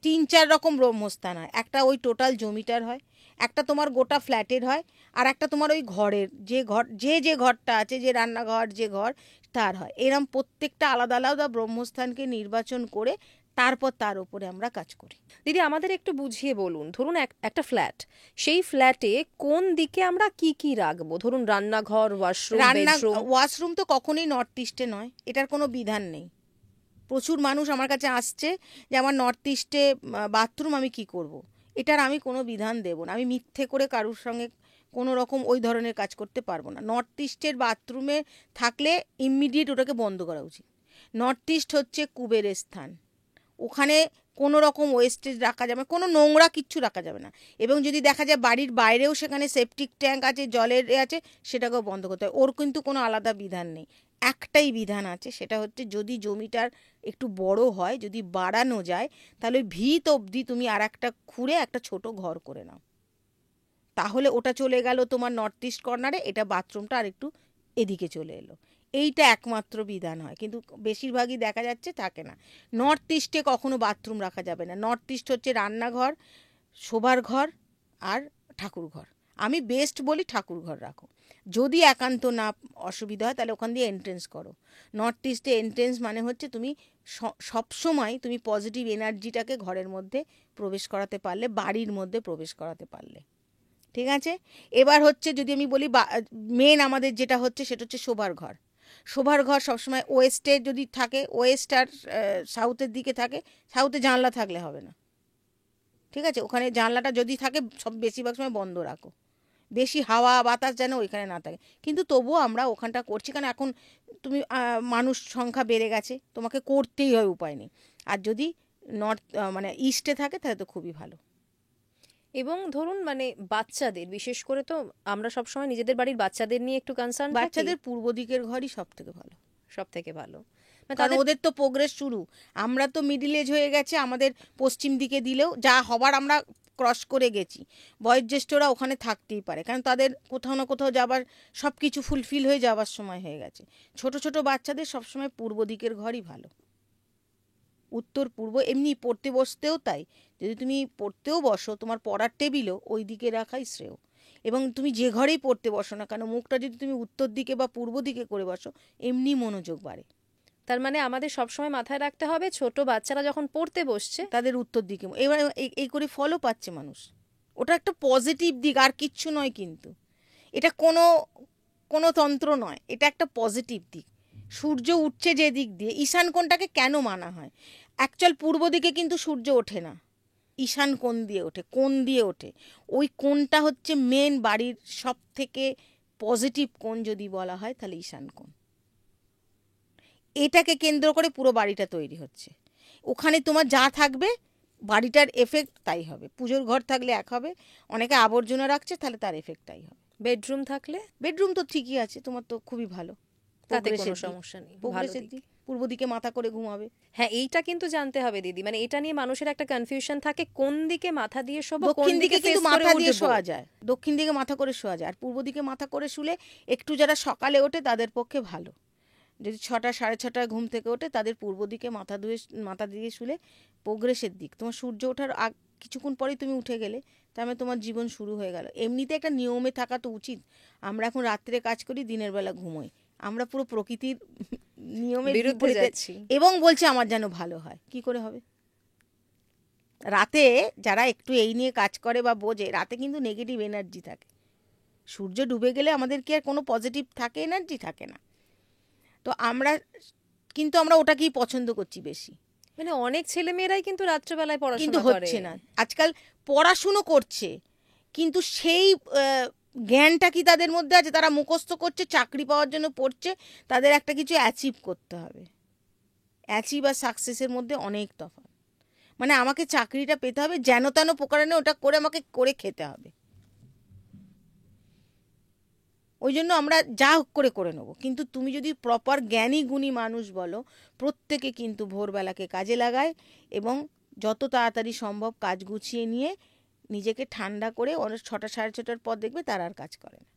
A: 3-4 রকম ব্রহ্মস্থান হয়, একটা ওই টোটাল জমিটার হয়, একটা তোমার গোটা ফ্ল্যাটের হয়, আর একটা তোমার ওই ঘরের যে ঘরটা আছে, যে রান্নাঘর যে ঘর তার হয়। এরম প্রত্যেকটা আলাদা আলাদা ব্রহ্মস্থানকে নির্বাচন করে তারপর তার উপরে আমরা কাজ করি।
B: দিদি আমাদের একটু বুঝিয়ে বলুন, ধরুন একটা ফ্ল্যাট, সেই ফ্ল্যাটে কোন দিকে আমরা কি কি রাখবো? ধরুন রান্নাঘর, ওয়াশরুম, বেডরুম।
A: ওয়াশরুম তো কখনোই নর্থ ইস্টে নয়, এটার কোনো বিধান নেই। প্রচুর মানুষ আমার কাছে আসছে যে আমার নর্থ ইস্টে বাথরুম, আমি কি করব। এটার আমি কোনো বিধান দেব না, আমি মিথ্যে করে কারুর সঙ্গে কোনো রকম ওই ধরনের কাজ করতে পারবো না। নর্থ ইস্টের বাথরুমে থাকলে ইমিডিয়েট ওটাকে বন্ধ করা উচিত। নর্থ ইস্ট হচ্ছে কুবেরের স্থান, ওখানে কোনো রকম ওয়েস্টেজ রাখা যাবে না, কোনো নোংরা কিচ্ছু রাখা যাবে না। এবং যদি দেখা যায় বাড়ির বাইরেও সেখানে সেপটিক ট্যাঙ্ক আছে, জলের আছে, সেটাকেও বন্ধ করতে হবে। ওর কিন্তু কোনো আলাদা বিধান নেই, একটাই বিধান আছে, সেটা হচ্ছে যদি জমিটার একটু বড় হয়, যদি বাড়ানো যায়, তাহলে ভিত অবধি তুমি আর একটা খুঁড়ে একটা ছোট ঘর করে নাও, তাহলে ওটা চলে গেল তোমার নর্থ ইস্ট কর্নারে, এটা বাথরুমটা আর একটু এদিকে চলে এলো। এইটা একমাত্র বিধান হয়, কিন্তু বেশিরভাগই দেখা যাচ্ছে থাকে না। নর্থ ইস্টে কখনো বাথরুম রাখা যাবে না। নর্থ ইস্ট হচ্ছে রান্নাঘর, শোবার ঘর আর ঠাকুর ঘর। আমি বেস্ট বলি ঠাকুর ঘর রাখো, যদি একান্ত না অসুবিধা হয় তাহলে ওখান দিয়ে এন্ট্রেন্স করো। নর্থ ইস্টে এন্ট্রেন্স মানে হচ্ছে তুমি সবসময় তুমি পজিটিভ এনার্জিটাকে ঘরের মধ্যে প্রবেশ করাতে পারলে, বাড়ির মধ্যে প্রবেশ করাতে পারলে, ঠিক আছে। এবার হচ্ছে যদি আমি বলি মেন আমাদের যেটা হচ্ছে সেটা হচ্ছে শোবার ঘর। শোবার ঘর সবসময় ওয়েস্টে যদি থাকে, ওয়েস্ট আর সাউথের দিকে থাকে, সাউথে জানলা থাকলে হবে না, ঠিক আছে, ওখানে জানলাটা যদি থাকে সব বেশিরভাগ সময় বন্ধ রাখো, বেশি হাওয়া বাতাস যেন ওইখানে না থাকে। কিন্তু তবুও আমরা ওখানটা করছি, কারণ এখন তুমি মানুষ সংখ্যা বেড়ে গেছে, তোমাকে করতেই হয়, উপায় নেই। আর যদি নর্থ মানে ইস্টে থাকে তাহলে তো খুবই ভালো।
B: এবং ধরুন মানে বাচ্চাদের, বিশেষ করে তো আমরা সবসময় নিজেদের বাড়ির বাচ্চাদের নিয়ে একটু কনসার্ন থাকি।
A: বাচ্চাদের পূর্ব দিকের ঘরই সব থেকে ভালো,
B: সব থেকে ভালো, মানে
A: কারণ
B: তাদের
A: ওদের তো প্রোগ্রেস শুরু। আমরা তো মিডিল এজ হয়ে গেছে, আমাদের পশ্চিম দিকে দিলেও যা হবার আমরা ক্রস করে গেছি। বয়োজ্যেষ্ঠরা ওখানে থাকতেই পারে, কারণ তাদের কোথাও না কোথাও যাবার সব কিছু ফুলফিল হয়ে যাওয়ার সময় হয়ে গেছে। ছোট ছোট বাচ্চাদের সবসময় পূর্ব দিকের ঘরই ভালো, উত্তর পূর্ব। এমনি পড়তে বসতেও তাই, যদি তুমি পড়তেও বসো, তোমার পড়ার টেবিলও ওই দিকে রাখাই শ্রেয়। এবং তুমি যে ঘরেই পড়তে বসো না কেন, মুখটা যদি তুমি উত্তর দিকে বা পূর্ব দিকে করে বসো, এমনি মনোযোগ বাড়ে।
B: তার মানে আমাদের সবসময় মাথায় রাখতে হবে ছোট বাচ্চারা যখন পড়তে বসছে
A: তাদের উত্তর দিকে, এবার এই করে ফলও পাচ্ছে মানুষ। ওটা একটা পজিটিভ দিক, আর কিচ্ছু নয়, কিন্তু এটা কোনো কোনো তন্ত্র নয়, এটা একটা পজিটিভ দিক। সূর্য উঠছে যে দিক দিয়ে, ঈশান কোণটাকে কেন মানা হয়? অ্যাকচুয়াল পূর্ব দিকে কিন্তু সূর্য ওঠে না, ঈশান কোণ দিয়ে ওঠে, কোণ দিয়ে ওঠে। ওই কোণটা হচ্ছে মেন বাড়ির সব থেকে পজিটিভ কোণ যদি বলা হয়, তাহলে ঈশান কোণ। এটাকে কেন্দ্র করে পুরো বাড়িটা তৈরি হচ্ছে। ওখানে তোমার যা থাকবে বাড়িটার এফেক্ট তাই হবে। পুজোর ঘর থাকলে এক হবে, অনেকে আবর্জনা রাখছে, তাহলে তার এফেক্ট তাই হবে।
B: বেডরুম থাকলে,
A: বেডরুম তো ঠিকই আছে, তোমার তো খুবই ভালো,
B: তাতে কোনো সমস্যা নেই, ভালো দিক।
A: পূর্ব দিকে মাথা করে ঘুমাবে।
B: হ্যাঁ, এইটা কিন্তু জানতে হবে দিদি, মানে এটা নিয়ে মানুষের একটা কনফিউশন থাকে, কোন দিকে মাথা দিয়ে শোবো, কোন
A: দক্ষিণ দিকে কিন্তু
B: ফেস করে
A: মাথা দিয়ে
B: উঠবো।
A: শোয়া যায়, দক্ষিণ দিকে মাথা করে শোয়া যায়, আর পূর্ব দিকে মাথা করে শুলে একটু যারা সকালে ওঠে তাদের পক্ষে ভালো। যদি 6টা 6:30 ঘুম থেকে ওঠে, তাদের পূর্ব দিকে মাথা দিয়ে শুলে প্রোগ্রেসের দিক। তোমার সূর্য ওঠার কিছুক্ষণ পরেই তুমি উঠে গেলে, তার মানে তোমার জীবন শুরু হয়ে গেল। এমনিতে একটা নিয়মে থাকা তো উচিত। আমরা এখন রাত্রে কাজ করি, দিনের বেলা ঘুমোই, আমরা পুরো প্রকৃতির নিয়মের
B: বিরুদ্ধে যাচ্ছি।
A: এবং বলছে আমার যেন ভালো হয়, কি করে হবে? রাতে যারা একটু এই নিয়ে কাজ করে বা বোঝে, রাতে কিন্তু নেগেটিভ এনার্জি থাকে। সূর্য ডুবে গেলে আমাদের কি আর কোনো পজিটিভ থাকে? এনার্জি থাকে না। তো আমরা ওটাকেই পছন্দ করছি বেশি।
B: মানে অনেক ছেলেমেয়েরাই কিন্তু রাত্রেবেলায়
A: কিন্তু
B: পড়াশোনা করে,
A: হচ্ছে না। আজকাল পড়াশুনো করছে, কিন্তু সেই জ্ঞানটা কি তাদের মধ্যে আছে? তারা মুখস্থ করছে, চাকরি পাওয়ার জন্য পড়ছে, তাদের একটা কিছু অ্যাচিভ করতে হবে। অ্যাচিভ আর সাকসেসের মধ্যে অনেক তফাৎ। মানে আমাকে চাকরিটা পেতে হবে, যেন তেন প্রকারে ওটা করে আমাকে করে খেতে হবে, ওই জন্য আমরা যা হোক করে করে নেবো। কিন্তু তুমি যদি প্রপার জ্ঞানী গুণী মানুষ বলো, প্রত্যেকে কিন্তু ভোরবেলাকে কাজে লাগায় এবং যত তাড়াতাড়ি সম্ভব কাজ গুছিয়ে নিয়ে নিজেকে ঠান্ডা করে 6টা 6:30টার পর দেখবে তারা আর কাজ করে না।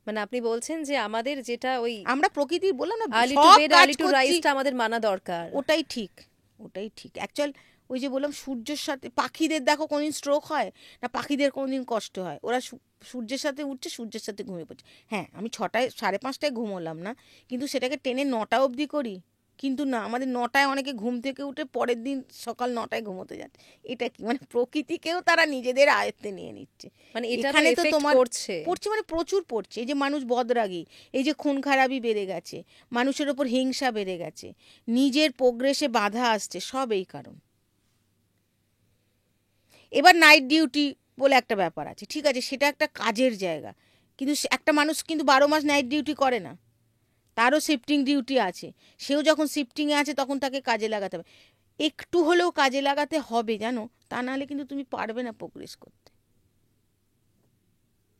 B: মানে আপনি বলছেন যে আমাদের যেটা ওই
A: আমরা প্রকৃতির বললাম না
B: আর্লি টু
A: সব
B: বেড
A: কাজ
B: আর্লি টু
A: করছি,
B: রাইজটা আমাদের মানা দরকার।
A: ওটাই ঠিক, ওটাই ঠিক। অ্যাকচুয়াল ওই যে বললাম সূর্যের সাথে পাখিদের দেখো কোনদিন স্ট্রোক হয় না, পাখিদের কোনদিন কষ্ট হয়, ওরা সূর্যের সাথে উঠছে, সূর্যের সাথে ঘুমিয়ে পড়ছে। হ্যাঁ, আমি 6টায় 5:30টায় ঘুমোলাম না, কিন্তু সেটাকে টেনে 9টা অবধি করি। কিন্তু না, আমাদের 9টায় অনেকে ঘুম থেকে উঠে পরের দিন সকাল 9টায় ঘুমোতে যাচ্ছে। এটা কি মানে প্রকৃতিকেও তারা নিজেদের আয়ত্তে নিয়ে নিচ্ছে।
B: মানে এটা
A: এখানে তো তোমার
B: পড়ছে
A: পড়ছে, মানে প্রচুর পড়ছে। এই যে মানুষ বদরাগী, এই যে খুন খারাপি বেড়ে গেছে, মানুষের ওপর হিংসা বেড়ে গেছে, নিজের প্রোগ্রেসে বাধা আসছে, সব এই কারণ। এবার নাইট ডিউটি বলে একটা ব্যাপার আছে, ঠিক আছে, সেটা একটা কাজের জায়গা, কিন্তু একটা মানুষ কিন্তু 12 মাস নাইট ডিউটি করে না, তারও শিফটিং ডিউটি আছে। সেও যখন শিফটিংয়ে আছে তখন তাকে কাজে লাগাতে হবে, একটু হলেও কাজে লাগাতে হবে, জানো, তা নাহলে কিন্তু তুমি পারবে না প্রোগ্রেস করতে।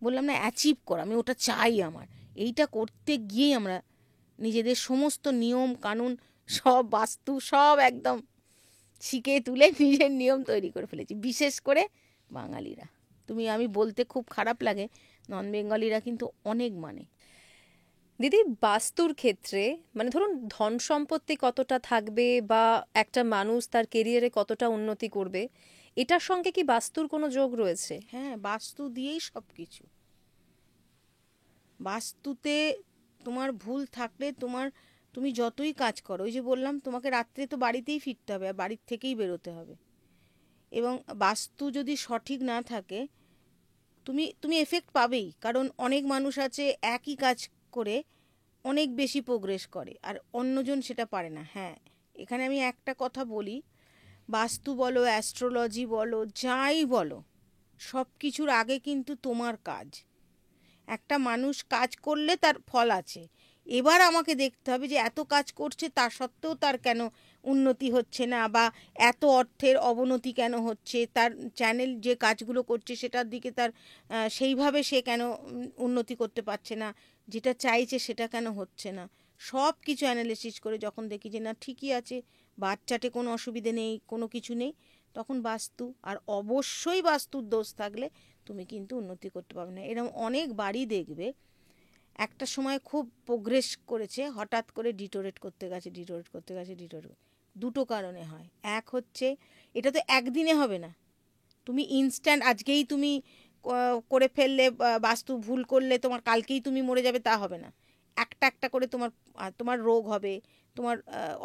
A: বললাম না অ্যাচিভ করা, আমি ওটা চাই, আমার এইটা করতে গিয়েই আমরা নিজেদের সমস্ত নিয়ম কানুন সব বাস্তু সব একদম শিখে তুলে নিজের নিয়ম তৈরি করে ফেলেছি, বিশেষ করে বাঙালিরা। আমি বলতে খুব খারাপ লাগে, নন বেঙ্গলিরা কিন্তু অনেক মানে।
B: দিদি, বাস্তুর ক্ষেত্রে মানে ধরুন ধন সম্পত্তি কতটা থাকবে বা একটা মানুষ তার কেরিয়ারে কতটা উন্নতি করবে, এটার সঙ্গে কি বাস্তুর কোনো যোগ রয়েছে?
A: হ্যাঁ, বাস্তু দিয়েই সব কিছু। বাস্তুতে তোমার ভুল থাকলে তুমি যতই কাজ করো, ওই যে বললাম তোমাকে রাত্রে তো বাড়িতেই ফিরতে হবে আর বাড়ির থেকেই বেরোতে হবে, এবং বাস্তু যদি সঠিক না থাকে তুমি এফেক্ট পাবেই। কারণ অনেক মানুষ আছে একই কাজ করে অনেক বেশি প্রোগ্রেস করে আর অন্যজন সেটা পারে না। হ্যাঁ, এখানে আমি একটা কথা বলি, বাস্তু বলো, অ্যাস্ট্রোলজি বলো, যাই বলো, সব কিছুর আগে কিন্তু তোমার কাজ। একটা মানুষ কাজ করলে তার ফল আছে, এবার আমাকে দেখতে হবে যে এত কাজ করছে তা সত্ত্বেও তার কেন উন্নতি হচ্ছে না, বা এত অর্থের অবনতি কেন হচ্ছে, তার চ্যানেল যে কাজগুলো করছে সেটার দিকে তার সেইভাবে সে কেন উন্নতি করতে পারছে না, যেটা চাইছে সেটা কেন হচ্ছে না। সব কিছু অ্যানালিসিস করে যখন দেখি যে না ঠিকই আছে, বাচ্চাটে কোনো অসুবিধে নেই, কোনো কিছু নেই, তখন বাস্তু, আর অবশ্যই বাস্তুর দোষ থাকলে তুমি কিন্তু উন্নতি করতে পারবে না। এরকম অনেক বাড়ি দেখবে একটা সময় খুব প্রোগ্রেস করেছে, হঠাৎ করে ডিটোরেট করতে গেছে, দুটো কারণে হয়। এক হচ্ছে, এটা তো একদিনে হবে না, তুমি ইনস্ট্যান্ট আজকেই তুমি করে ফেললে, বাস্তু ভুল করলে তোমার কালকেই তুমি মরে যাবে তা হবে না। একটা একটা করে তোমার রোগ হবে, তোমার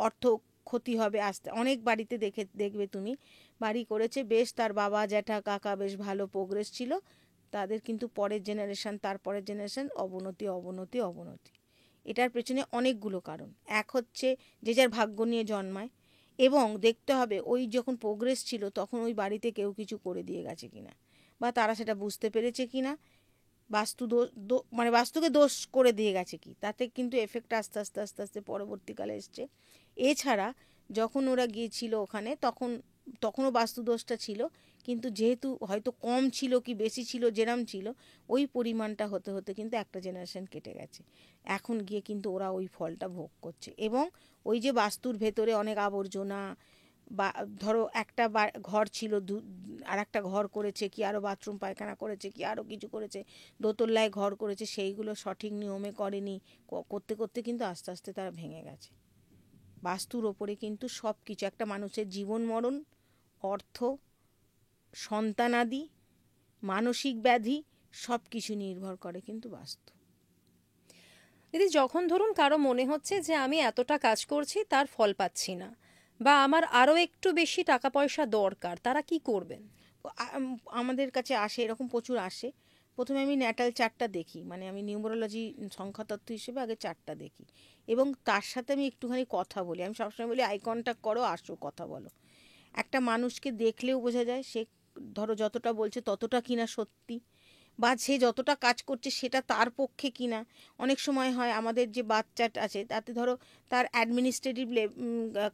A: অর্থ ক্ষতি হবে। আস্তে অনেক বাড়িতে দেখবে তুমি, বাড়ি করেছে বেশ, তার বাবা জ্যাঠা কাকা বেশ ভালো প্রোগ্রেস ছিল, তাদের কিন্তু পরের জেনারেশন, তারপরের জেনারেশন অবনতি অবনতি অবনতি। এটার পেছনে অনেকগুলো কারণ। এক হচ্ছে যে যার ভাগ্য নিয়ে জন্মায়, এবং দেখতে হবে ওই যখন প্রোগ্রেস ছিল তখন ওই বাড়িতে কেউ কিছু করে দিয়ে গেছে কিনা, বা তারা সেটা বুঝতে পেরেছে কিনা, বাস্তু মানে বাস্তুকে দোষ করে দিয়ে গেছে কি, তাতে কিন্তু এফেক্ট আস্তে আস্তে আস্তে আস্তে পরবর্তীকালে এসছে। এছাড়া যখন ওরা গিয়েছিল ওখানে তখনও বাস্তু দোষটা ছিল, কিন্তু যেহেতু হয়তো কম ছিল কি বেশি ছিল, যেরাম ছিল ওই পরিমাণটা হতে হতে কিন্তু একটা জেনারেশন কেটে গেছে, এখন গিয়ে কিন্তু ওরা ওই ফলটা ভোগ করছে। এবং ওই যে বাস্তুর ভেতরে অনেক আবর্জনা, বা ধরো একটা ঘর ছিল আর একটা ঘর করেছে কি, আরও বাথরুম পায়খানা করেছে কি, আরও কিছু করেছে, দোতলায় ঘর করেছে, সেইগুলো সঠিক নিয়মে করেনি, করতে করতে কিন্তু আস্তে আস্তে তারা ভেঙে গেছে। বাস্তুর ওপরে কিন্তু সব কিছু, একটা মানুষের জীবন মরণ, অর্থ, সন্তানাদি, মানসিক ব্যাধি, সব কিছু নির্ভর করে কিন্তু বাস্তু।
B: দিদি, যখন ধরুন কারো মনে হচ্ছে যে আমি এতটা কাজ করছি তার ফল পাচ্ছি না, বা আমার আরও একটু বেশি টাকা পয়সা দরকার, তারা কি করবেন?
A: আমাদের কাছে আসে, এরকম প্রচুর আসে। প্রথমে আমি ন্যাটাল চার্টটা দেখি, মানে আমি নিউমেরোলজি সংখ্যাতত্ত্ব হিসেবে আগে চার্টটা দেখি, এবং তার সাথে আমি একটুখানি কথা বলি। আমি সবসময় বলি আই কন্ট্যাক্ট করো, আসো কথা বলো। একটা মানুষকে দেখলেও বোঝা যায় সে ধরো যতটা বলছে ততটা কিনা সত্যি, বা সে যতটা কাজ করছে সেটা তার পক্ষে কিনা। অনেক সময় হয় আমাদের যে বাচ্চাটা আছে তাতে ধরো তার অ্যাডমিনিস্ট্রেটিভ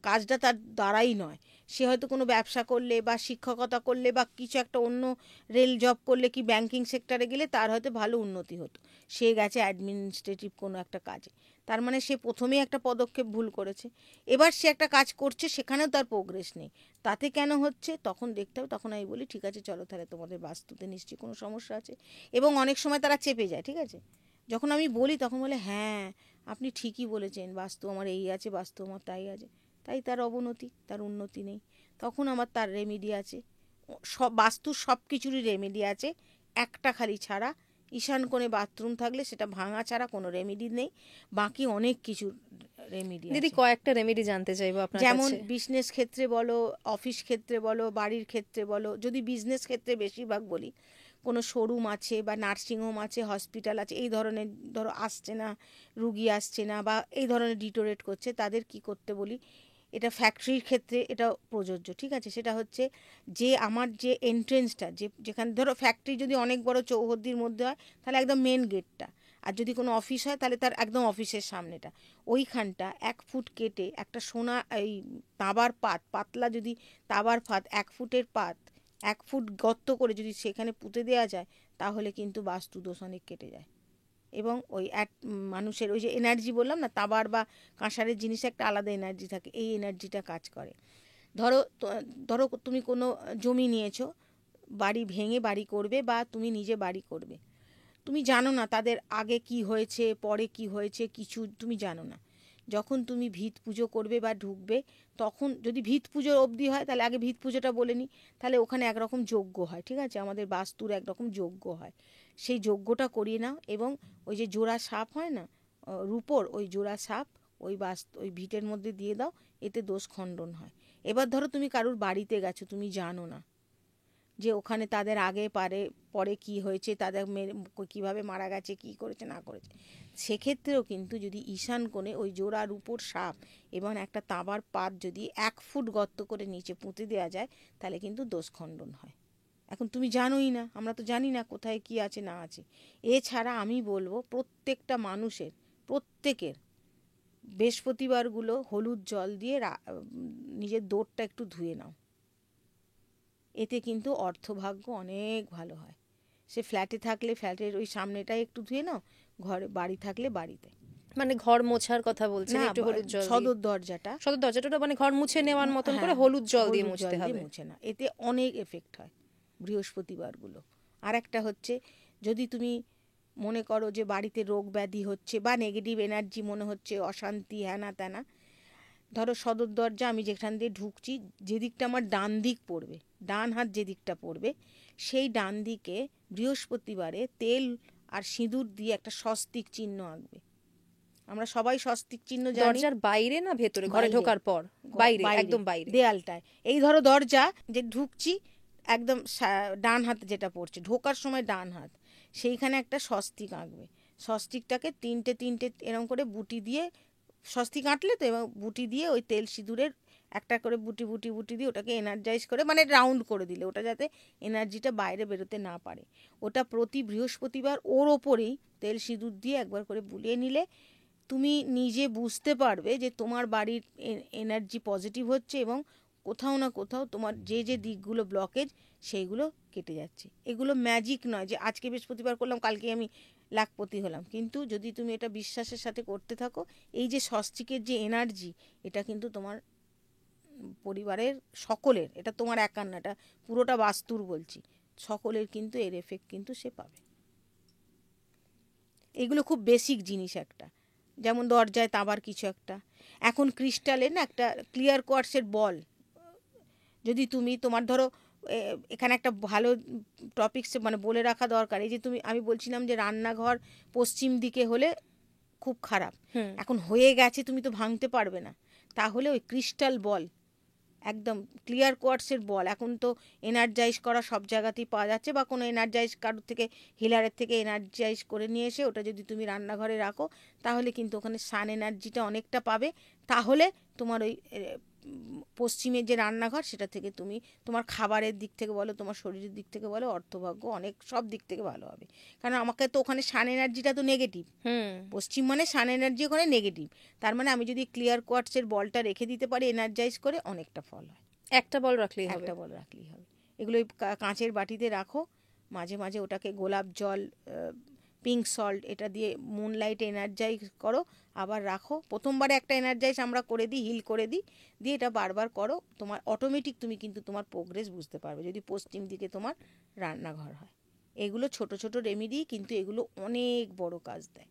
A: কাজটা তার দ্বারাই নয়, সে হয়তো কোনো ব্যবসা করলে বা শিক্ষকতা করলে বা কিছু একটা অন্য রেল জব করলে কি ব্যাংকিং সেক্টরে গেলে তার হয়তো ভালো উন্নতি হতো, সে গেছে অ্যাডমিনিস্ট্রেটিভ কোনো একটা কাজে, তার মানে সে প্রথমেই একটা পদক্ষেপ ভুল করেছে। এবার সে একটা কাজ করছে সেখানেও তার প্রোগ্রেস নেই, তাতে কেন হচ্ছে তখন দেখতে হবে। তখন আমি বলি ঠিক আছে চলো তাহলে তোমাদের বাস্তুতে নিশ্চয়ই কোনো সমস্যা আছে। এবং অনেক সময় তারা চেপে যায়, ঠিক আছে, যখন আমি বলি তখন বলে হ্যাঁ আপনি ঠিকই বলেছেন, বাস্তু আমার এই আছে, বাস্তু আমার তাই আছে, তাই তার অবনতি, তার উন্নতি নেই। তখন আমার তার রেমেডি আছে, সব বাস্তুর সব কিছুরই রেমেডি আছে, একটা খালি ছাড়া, ঈশান কোণে বাথরুম থাকলে সেটা ভাঙা ছাড়া কোনো রেমেডি নেই, বাকি অনেক কিছু রেমেডি
B: দিদি
A: আছে।
B: কয়েকটা রেমেডি জানতে চাইবো আপনার
A: যেমন
B: কাছে।
A: বিজনেস ক্ষেত্রে বলো, অফিস ক্ষেত্রে বলো, বাড়ির ক্ষেত্রে বলো, যদি বিজনেস ক্ষেত্রে বেশিরভাগ বলি, কোনো শোরুম আছে বা নার্সিংহোম আছে, হসপিটাল আছে, এই ধরনের ধরো আসছে না, রুগী আসছে না বা এই ধরনের ডিটোরেট করছে, তাদের কি করতে বলি, এটা ফ্যাক্টরির ক্ষেত্রে এটা প্রযোজ্য, ঠিক আছে, সেটা হচ্ছে যে আমার যে এন্ট্রেন্সটা, যেখানে ধরো ফ্যাক্টরি যদি অনেক বড় চৌহদ্দির মধ্যে হয় তাহলে একদম মেন গেটটা, আর যদি কোনো অফিস হয় তাহলে তার একদম অফিসের সামনেটা, ওইখানটা 1 ফুট কেটে একটা সোনা এই তাবার পাত, পাতলা যদি তাবার পাত, 1 ফুটের পাত, 1 ফুট গর্ত করে যদি সেখানে পুঁতে দেওয়া যায় তাহলে কিন্তু বাস্তু দোষ অনেক কেটে যায়। এবং ওই মানুষের ওই যে এনার্জি বললাম না, তাবার বা কাঁসারের জিনিসে একটা আলাদা এনার্জি থাকে, এই এনার্জিটা কাজ করে। ধরো ধরো তুমি কোনো জমি নিয়েছো, বাড়ি ভেঙে বাড়ি করবে বা তুমি নিজে বাড়ি করবে, তুমি জানো না তাদের আগে কি হয়েছে পরে কি হয়েছে, কিছু তুমি জানো না। যখন তুমি ভিত পুজো করবে বা ঢুকবে, তখন যদি ভিত পুজো অবধি হয় তাহলে আগে ভিত পুজোটা বলে নিই, তাহলে ওখানে একরকম যজ্ঞ হয়, ঠিক আছে, আমাদের বাস্তুর একরকম যজ্ঞ হয়, সেই যজ্ঞটা করিয়ে নাও। এবং ওই যে জোড়া সাপ হয় না, রূপোর ওই জোড়া সাপ ওই ভিটের মধ্যে দিয়ে দাও, এতে দোষ খণ্ডন হয়। এবার ধরো তুমি কারুর বাড়িতে গেছো, তুমি জানো না যে ওখানে তাদের আগে পরে কি হয়েছে, তাদের কীভাবে মারা গেছে, কি করেছে না করেছে, সেক্ষেত্রেও কিন্তু যদি ঈশান কোণে ওই জোড়ার উপর সাপ এবং একটা তাঁবার পাত যদি 1 ফুট গর্ত করে নিচে পুঁতে দেওয়া যায় তাহলে কিন্তু দোষ খণ্ডন হয়। এখন তুমি জানোই না, আমরা তো জানি না কোথায় কি আছে না আছে। এছাড়া আমি বলবো প্রত্যেকটা মানুষের, প্রত্যেকের বৃহস্পতিবারগুলো হলুদ জল দিয়ে নিজের দোরটা একটু ধুয়ে নাও, এতে কিন্তু অর্থভাগ্য অনেক ভালো হয়। সে ফ্ল্যাটে থাকলে ফ্ল্যাটের ওই সামনেটাই একটু ধুয়ে নাও, ঘরে বাড়ি থাকলে বাড়িতে।
B: মানে ঘর মোছার কথা বলছেন,
A: না,
B: একটু হলুদ জল দিয়ে?
A: সদর দরজাটা,
B: সদর দরজাটা মানে ঘর মুছে নেওয়ার মতন করে
A: হ্যাঁ,
B: হলুদ জল দিয়ে
A: হলুদ
B: মুছতে
A: জল দিয়ে
B: হবে।
A: মুছে না, এতে অনেক এফেক্ট হয় বৃহস্পতিবারগুলো। আর একটা হচ্ছে, যদি তুমি মনে করো যে বাড়িতে রোগ ব্যাধি হচ্ছে বা নেগেটিভ এনার্জি মনে হচ্ছে, অশান্তি হ্যানা ত্যানা, ধরো সদর দরজা আমি যেখান দিয়ে ঢুকছি, যেদিকটা আমার ডান দিক পড়বে, ডান হাত যেদিকটা পড়বে, সেই ডান দিকে বৃহস্পতিবারে তেল আর সিঁদুর দিয়ে একটা স্বস্তিক চিহ্ন আঁকবে। আমরা সবাই স্বস্তিক চিহ্ন জানি।
B: দরজার বাইরে না ভেতরে, ঘরে
A: বাইরে,
B: ঢোকার পর? বাইরে, একদম বাইরে।
A: দেয়ালটায়। এই ধরো দরজা যে ঢুকছি, একদম ডান হাতে যেটা পড়ছে, ঢোকার সময় ডান হাত, সেইখানে একটা স্বস্তিক আঁকবে। স্বস্তিকটাকে তিনটে তিনটে এরকম করে বুটি দিয়ে, স্বস্তিক আঁটলে তো, এবং বুটি দিয়ে ওই তেল সিঁদুরের একটা করে বুটি বুটি বুটি দিয়ে ওটাকে এনার্জাইজ করে, মানে রাউন্ড করে দিলে ওটা যাতে এনার্জিটা বাইরে বেরোতে না পারে, ওটা প্রতি বৃহস্পতিবার ওর ওপরেই তেল সিঁদুর দিয়ে একবার করে বুলিয়ে নিলে তুমি নিজে বুঝতে পারবে যে তোমার বাড়ির এনার্জি পজিটিভ হচ্ছে এবং কোথাও না কোথাও তোমার যে যে দিকগুলো ব্লকেজ সেইগুলো কেটে যাচ্ছে। এগুলো ম্যাজিক নয় যে আজকে বৃহস্পতিবার করলাম কালকে আমি লাখপতি হলাম, কিন্তু যদি তুমি এটা বিশ্বাসের সাথে করতে থাকো, এই যে স্বস্তিকের যে এনার্জি, এটা কিন্তু তোমার পরিবারের সকলের, এটা তোমার একার না, এটা পুরোটা বাস্তুর বলছি, সকলের কিন্তু এর এফেক্ট কিন্তু সে পাবে। এগুলো খুব বেসিক জিনিস একটা, যেমন দরজায় তাঁবার কিছু একটা, এখন ক্রিস্টালের না একটা ক্লিয়ার কোয়ার্টসের বল, যদি তুমি তোমার ধরো এখানে একটা ভালো টপিকস মানে বলে রাখা দরকার, এই যে তুমি, আমি বলছিলাম যে রান্নাঘর পশ্চিম দিকে হলে খুব খারাপ, এখন হয়ে গেছে তুমি তো ভাঙতে পারবে না, তাহলে ওই ক্রিস্টাল বল, একদম ক্লিয়ার কোয়ার্টসের বল, এখন তো এনার্জাইজ করা সব জায়গাতেই পাওয়া যাচ্ছে, বা কোনো এনার্জাইজ কারোর থেকে, হিলারের থেকে এনার্জাইজ করে নিয়ে এসে ওটা যদি তুমি রান্নাঘরে রাখো, তাহলে কিন্তু ওখানে সান এনার্জিটা অনেকটা পাবে, তাহলে তোমার ওই পশ্চিমের যে রান্নাঘর সেটা থেকে তুমি তোমার খাবারের দিক থেকে বলো, তোমার শরীরের দিক থেকে বলো, অর্থভাগ্য অনেক সব দিক থেকে ভালো হবে। কারণ আমাকে তো ওখানে সান এনার্জিটা তো নেগেটিভ,
B: হুম।
A: পশ্চিম মানে সান এনার্জি ওখানে নেগেটিভ। তার মানে আমি যদি ক্লিয়ার কোয়ার্টসের বলটা রেখে দিতে পারি এনার্জাইজ করে, অনেকটা ফল হয়।
B: একটা বল রাখলেই হবে।
A: একটা বল রাখলেই হবে। এগুলো ওই কাঁচের বাটিতে রাখো, মাঝে মাঝে ওটাকে গোলাপ জল, পিঙ্ক সল্ট এটা দিয়ে মুনলাইট এনার্জাইজ করো, আবার রাখো। প্রথমবারে একটা এনার্জাইজ আমরা করে দিই, হিল করে দিই, দিয়ে এটা বারবার করো, তোমার অটোমেটিক তুমি কিন্তু তোমার প্রোগ্রেস বুঝতে পারবে যদি পশ্চিম দিকে তোমার রান্নাঘর হয়। এগুলো ছোট ছোট রেমেডি, কিন্তু এগুলো অনেক বড় কাজ দেয়,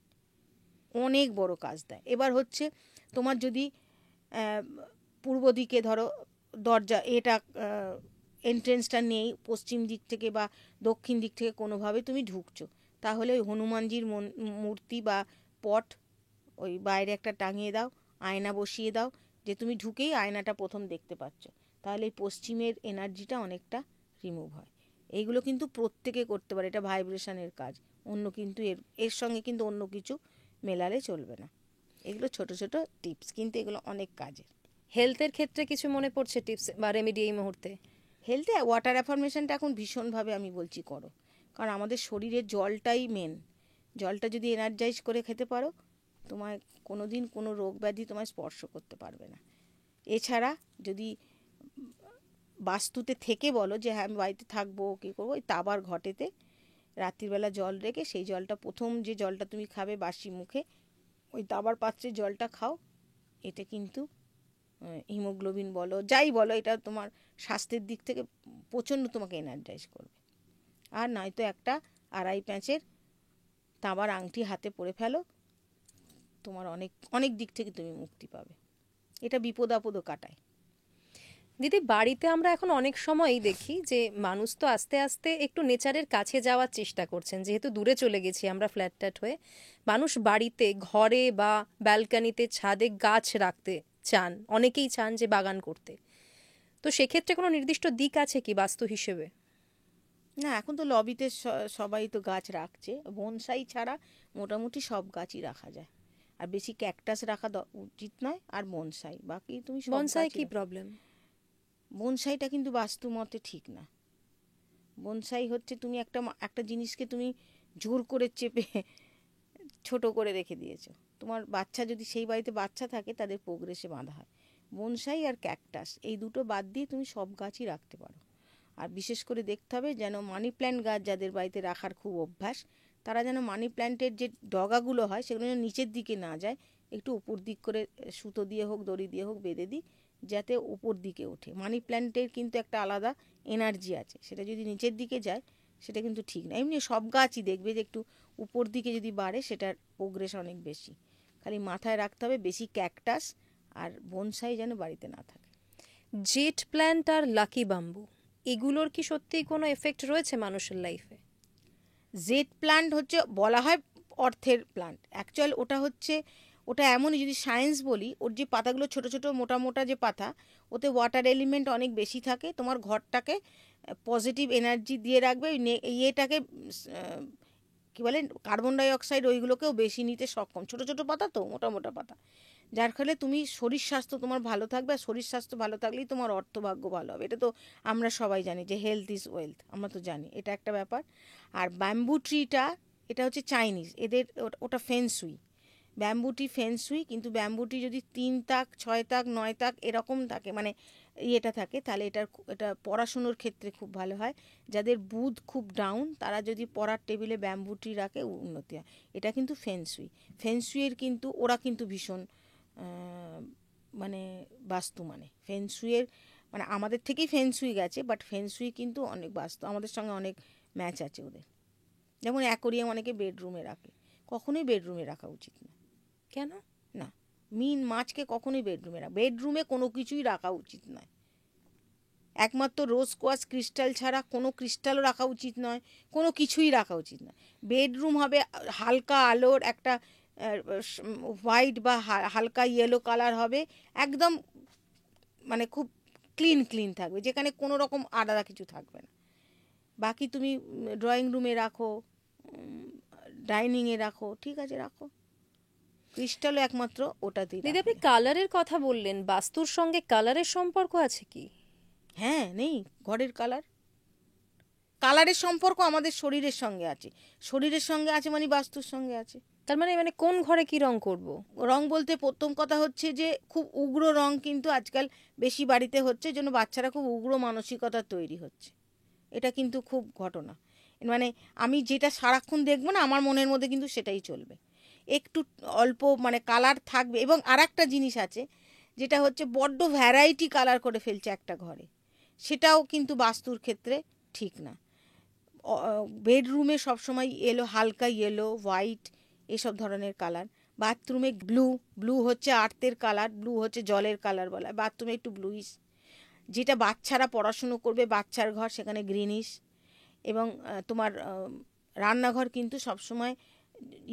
A: অনেক বড় কাজ দেয়। এবার হচ্ছে তোমার যদি পূর্ব দিকে ধরো দরজা এটা এন্ট্রেন্সটা নেই, পশ্চিম দিক থেকে বা দক্ষিণ দিক থেকে কোনোভাবে তুমি ঢুকছো, তাহলে ওই হনুমানজির মূর্তি বা পট ওই বাইরে একটা টাঙিয়ে দাও, আয়না বসিয়ে দাও, যে তুমি ঢুকেই আয়নাটা প্রথম দেখতে পাচ্ছ, তাহলে এই পশ্চিমের এনার্জিটা অনেকটা রিমুভ হয়। এইগুলো কিন্তু প্রত্যেকে করতে পারে, এটা ভাইব্রেশনের কাজ। অন্য কিন্তু এর সঙ্গে কিন্তু অন্য কিছু মেলালে চলবে না। এগুলো ছোট ছোট টিপস, কিন্তু এগুলো অনেক কাজের।
B: হেলথের ক্ষেত্রে কিছু মনে পড়ছে টিপস বা রেমেডি এই মুহূর্তে?
A: হেলথে ওয়াটার অ্যাফার্মেশনটা এখন ভীষণভাবে আমি বলছি করো, কারণ আমাদের শরীরের জলটাই মেন। জলটা যদি এনার্জাইজ করে খেতে পারো, তোমায় কোনো দিন কোনো রোগ ব্যাধি তোমায় স্পর্শ করতে পারবে না। এছাড়া যদি বাস্তুতে থেকে বলো যে হ্যাঁ আমি বাড়িতে থাকবো, কী করবো, ওই তাবার ঘটেতে রাত্রিবেলা জল রেখে সেই জলটা প্রথম যে জলটা তুমি খাবে বাসি মুখে, ওই দাবার পাত্রে জলটা খাও। এতে কিন্তু হিমোগ্লোবিন বলো যাই বলো, এটা তোমার স্বাস্থ্যের দিক থেকে প্রচণ্ড তোমাকে এনার্জাইজ করবে। আর নয়তো একটা 2.5 প্যাঁচের তামার আংটি হাতে পরে ফেলো, তোমার অনেক অনেক দিক থেকে তুমি মুক্তি পাবে। এটা বিপদ আপদও কাটায়।
B: দিদি, বাড়িতে আমরা এখন অনেক সময়ই দেখি যে মানুষ তো আস্তে আস্তে একটু নেচারের কাছে যাওয়ার চেষ্টা করছেন, যেহেতু দূরে চলে গেছি আমরা ফ্ল্যাট ট্যাট হয়ে। মানুষ বাড়িতে ঘরে বা ব্যালকানিতে ছাদে গাছ রাখতে চান, অনেকেই চান যে বাগান করতে। তো সেক্ষেত্রে কোনো নির্দিষ্ট দিক আছে কি বাস্তু হিসেবে?
A: না, এখন তো লবিতে সবাই তো গাছ রাখছে, বনসাই ছাড়া মোটামুটি সব গাছই রাখা যায়। আর বেশি ক্যাকটাস রাখা উচিত নয়, আর বনসাই, বাকি তুমি সব
B: বনসাই কি
A: গাছই।
B: প্রবলেম?
A: বনসাইটা কিন্তু বাস্তু মতে ঠিক না। বনসাই হচ্ছে তুমি একটা একটা জিনিসকে তুমি জোর করে চেপে ছোট করে রেখে দিয়েছো। তোমার বাচ্চা যদি সেই বাড়িতে বাচ্চা থাকে, তাদের প্রোগ্রেসে বাঁধা হয়। বনসাই আর ক্যাকটাস এই দুটো বাদ দিয়ে তুমি সব গাছই রাখতে পারো। আর বিশেষ করে দেখতে হবে যেন মানি প্ল্যান্ট গাছ যাদের বাড়িতে রাখার খুব অভ্যাস, তারা যেন মানি প্ল্যান্টের যে ডগাগুলো হয় সেগুলো যেন নিচের দিকে না যায়, একটু উপর দিক করে সুতো দিয়ে হোক দড়ি দিয়ে হোক বেঁধে দিই, যাতে উপর দিকে ওঠে। মানি প্ল্যান্টের কিন্তু একটা আলাদা এনার্জি আছে, সেটা যদি নিচের দিকে যায় সেটা কিন্তু ঠিক না। এমনি সব গাছই দেখবে যে একটু উপর দিকে যদি বাড়ে সেটার প্রোগ্রেস অনেক বেশি। খালি মাথায় রাখতে হবে বেশি ক্যাকটাস আর বনসাই যেন বাড়িতে না থাকে।
B: জেট প্ল্যান্ট আর লাকি বাম্বু, এগুলোর কি সত্যিই কোনো এফেক্ট রয়েছে মানুষের লাইফে?
A: জেড প্লান্ট হচ্ছে বলা হয় অর্থের প্লান্ট, অ্যাকচুয়াল ওটা এমনই, যদি সায়েন্স বলি, ওর যে পাতাগুলো ছোট ছোট মোটা মোটা যে পাতা, ওতে ওয়াটার এলিমেন্ট অনেক বেশি থাকে, তোমার ঘরটাকে পজিটিভ এনার্জি দিয়ে রাখবে। ওই ইয়েটাকে কী বলে কার্বন ডাই অক্সাইড ওইগুলোকেও বেশি নিতে সক্ষম, ছোট ছোট পাতা তো মোটা মোটা পাতা, যার ফলে তুমি শরীর স্বাস্থ্য তোমার ভালো থাকবে। আর শরীর স্বাস্থ্য ভালো থাকলেই তোমার অর্থভাগ্য ভালো হবে। এটা তো আমরা সবাই জানি যে হেলথ ইজ ওয়েলথ, আমরা তো জানি এটা একটা ব্যাপার। আর ব্যাম্বু ট্রিটা, এটা হচ্ছে চাইনিজ, এদের ওটা ফেনসুই, ব্যাম্বুটি ফেনসুই। কিন্তু ব্যাম্বুটি যদি 3 তাক 6 তাক 9 তাক এরকম থাকে, মানে ইয়েটা থাকে, তাহলে এটা পড়াশুনোর ক্ষেত্রে খুব ভালো হয়। যাদের বুধ খুব ডাউন, তারা যদি পড়ার টেবিলে ব্যাম্বুটি রাখে উন্নতি হয়। এটা কিন্তু ফেনসুই। ফেনসুইয়ের কিন্তু ওরা কিন্তু ভীষণ মানে বাস্তু, মানে ফেনসুইয়ের মানে আমাদের থেকেই ফেনসুই গেছে, বাট ফেনসুই কিন্তু অনেক বাস্তু, আমাদের সঙ্গে অনেক ম্যাচ আছে ওদের। যেমন অ্যাকোরিয়াম অনেকে বেডরুমে রাখে, কখনোই বেডরুমে রাখা উচিত না।
B: কেন?
A: না, মিন মাছকে কখনোই বেডরুমে কোনো কিছুই রাখা উচিত নয়। একমাত্র রোজ কোয়ার্টজ ক্রিস্টাল ছাড়া কোনো ক্রিস্টালও রাখা উচিত নয়, কোনো কিছুই রাখা উচিত নয়। বেডরুম হবে হালকা আলোর একটা হোয়াইট বা হালকা ইয়েলো কালার হবে, একদম মানে খুব ক্লিন ক্লিন থাকবে, যেখানে কোনো রকম আলাদা কিছু থাকবে না। বাকি তুমি ড্রয়িং রুমে রাখো, ডাইনিংয়ে রাখো, ঠিক আছে রাখো। ক্রিস্টালও একমাত্র ওটাতেই
B: দিদি, আপনি
A: রাখবে।
B: কালারের কথা বললেন, বাস্তুর সঙ্গে কালারের সম্পর্ক আছে কি?
A: হ্যাঁ, নেই? ঘরের কালার, কালারের সম্পর্ক আমাদের শরীরের সঙ্গে আছে, শরীরের সঙ্গে আছে মানে বাস্তুর সঙ্গে আছে।
B: তার মানে মানে কোন ঘরে কি রং করব?
A: রং বলতে প্রথম কথা হচ্ছে যে খুব উগ্র রং কিন্তু আজকাল বেশি বাড়িতে হচ্ছে, জন্য বাচ্চারা খুব উগ্র মানসিকতা তৈরি হচ্ছে, এটা কিন্তু খুব ঘটনা। মানে আমি যেটা সারাক্ষণ দেখবো না, আমার মনের মধ্যে কিন্তু সেটাই চলবে। একটু অল্প মানে কালার থাকবে। এবং আর একটা জিনিস আছে, যেটা হচ্ছে বড্ড ভ্যারাইটি কালার করে ফেলছে একটা ঘরে, সেটাও কিন্তু বাস্তুর ক্ষেত্রে ঠিক না। বেডরুমে সবসময় ইয়েলো, হালকা ইয়েলো, হোয়াইট, এসব ধরনের কালার। বাথরুমে ব্লু, ব্লু হচ্ছে আর্থের কালার, ব্লু হচ্ছে জলের কালার বলা হয়, বাথরুমে একটু ব্লুইশ। যেটা বাচ্চারা পড়াশুনো করবে, বাচ্চার ঘর, সেখানে গ্রিনিশ। এবং তোমার রান্নাঘর কিন্তু সবসময়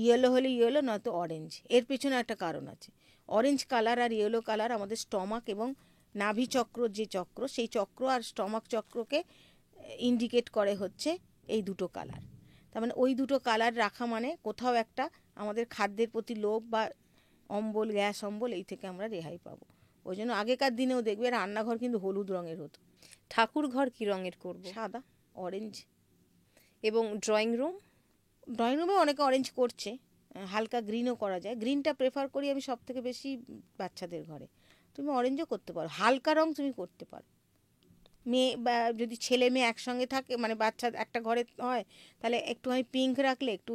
A: ইয়েলো হলে ইয়েলো, নয়তো অরেঞ্জ। এর পেছনে একটা কারণ আছে। অরেঞ্জ কালার আর ইয়েলো কালার আমাদের স্টমাক এবং নাভি চক্র, যে চক্র, সেই চক্র আর স্টমাক চক্রকে ইন্ডিকেট করে হচ্ছে এই দুটো কালার। তার মানে ওই দুটো কালার রাখা মানে কোথাও একটা আমাদের খাদ্যের প্রতি লোভ বা অম্বল, গ্যাস অম্বল, এই থেকে আমরা রেহাই পাবো। ওই জন্য আগেকার দিনেও দেখবে রান্নাঘর কিন্তু হলুদ রঙের হতো।
B: ঠাকুর ঘর কি রঙের করব?
A: সাদা, অরেঞ্জ।
B: এবং ড্রয়িং রুম?
A: ড্রয়িং রুমে অনেকে অরেঞ্জ করছে, হালকা গ্রিনও করা যায়। গ্রিনটা প্রেফার করি আমি সব থেকে বেশি বাচ্চাদের ঘরে। তুমি অরেঞ্জও করতে পারো, হালকা রং তুমি করতে পারো। মেয়ে বা যদি ছেলে মেয়ে একসঙ্গে থাকে, মানে বাচ্চা একটা ঘরে হয়, তাহলে একটুখানি পিঙ্ক রাখলে, একটু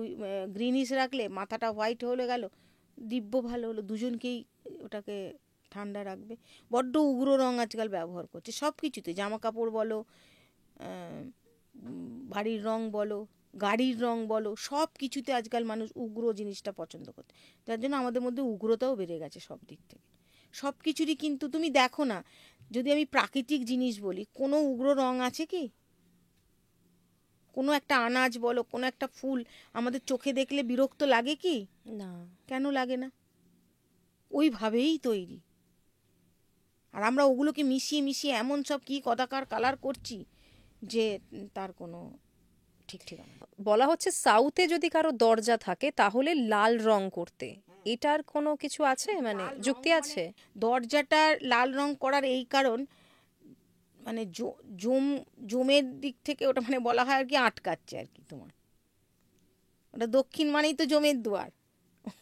A: গ্রিনিশ রাখলে, মাথাটা হোয়াইট হলে গেল, দিব্য ভালো হলো, দুজনকেই ওটাকে ঠান্ডা রাখবে। বড্ড উগ্র রং আজকাল ব্যবহার করছে সব কিছুতে, জামা কাপড় বলো, বাড়ির রং বলো, গাড়ির রং বলো, সব কিছুতে আজকাল মানুষ উগ্র জিনিসটা পছন্দ করছে, যার জন্য আমাদের মধ্যে উগ্রতাও বেড়ে গেছে সব দিক থেকে, সব কিছুরই। কিন্তু তুমি দেখো না, যদি আমি প্রাকৃতিক জিনিস বলি, কোনো উগ্র রং আছে কি? কোনো একটা আনাজ বলো, কোনো একটা ফুল আমাদের চোখে দেখলে বিরক্ত লাগে কি?
B: না।
A: কেন লাগে না? ওইভাবেই তৈরি। আর আমরা ওগুলোকে মিশিয়ে মিশিয়ে এমন সব কি কদাকার কালার করছি যে তার কোনো ঠিক ঠিকানা নেই।
B: বলা হচ্ছে সাউথে যদি কারো দরজা থাকে তাহলে লাল রং করতে, এটার কোনো কিছু আছে, মানে যুক্তি আছে?
A: দরজাটা লাল রং করার এই কারণ, মানে জমের দিক থেকে ওটা মানে বলা হয় আর কি, আটকাচ্ছে আর কি তোমার। ওটা দক্ষিণ মানেই তো জমের দুয়ার,